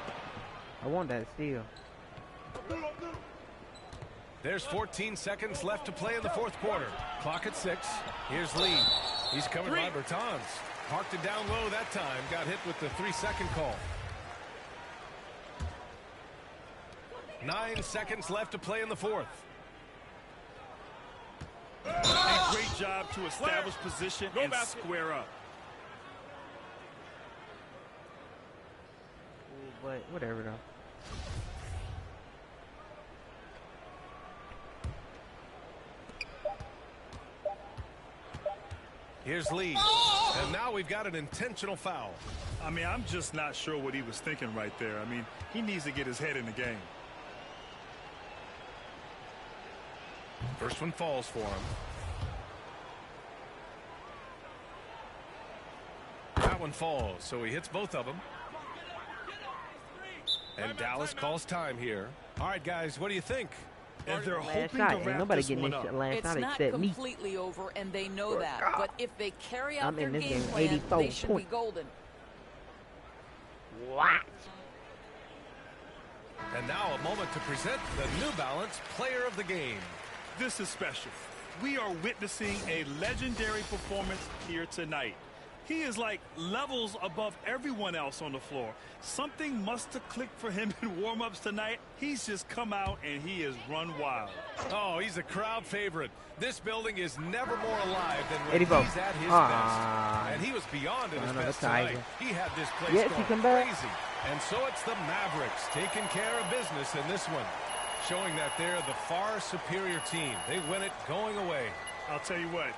I want that steal. There's 14 seconds left to play in the fourth quarter. Clock at 6. Here's Lee. He's covered by Bertans. Parked it down low that time. Got hit with the 3-second call. 9 seconds left to play in the fourth. A great job to establish position and square up. But whatever though. Here's Lee. And now we've got an intentional foul. I mean, I'm just not sure what he was thinking right there. I mean, he needs to get his head in the game. First one falls for him. That one falls, so he hits both of them. And Dallas calls time here. All right, guys, what do you think? And they're hoping to wrap this one up. It's not completely over, and they know that. But if they carry out their game plan, they should be golden. What? And now a moment to present the New Balance Player of the Game. This is special. We are witnessing a legendary performance here tonight. He is like levels above everyone else on the floor. Something must have clicked for him in warm-ups tonight. He's just come out and he has run wild. Oh, he's a crowd favorite. This building is never more alive than when 84. he's at his best. And he was beyond at his best tonight. He had this place going crazy. And so it's the Mavericks taking care of business in this one, showing that they're the far superior team. They win it going away. I'll tell you what,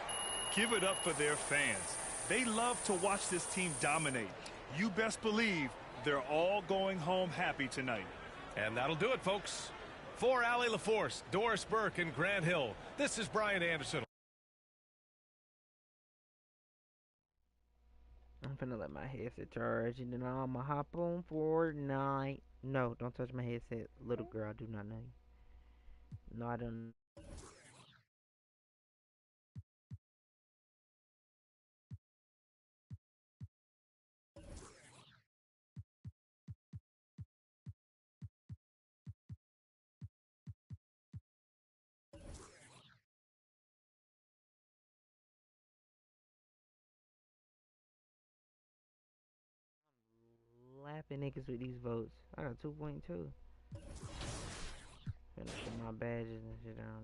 give it up for their fans. They love to watch this team dominate. You best believe They're all going home happy tonight. And that'll do it, folks. For Allie LaForce, Doris Burke, and Grant Hill, this is Brian Anderson. I'm finna let my headset charge, and then I'm gonna hop on Fortnite. No, don't touch my headset. Little girl, I do not know you. No, I don't. Lapping niggas with these votes. I got 2.2. Finna put my badges and shit down.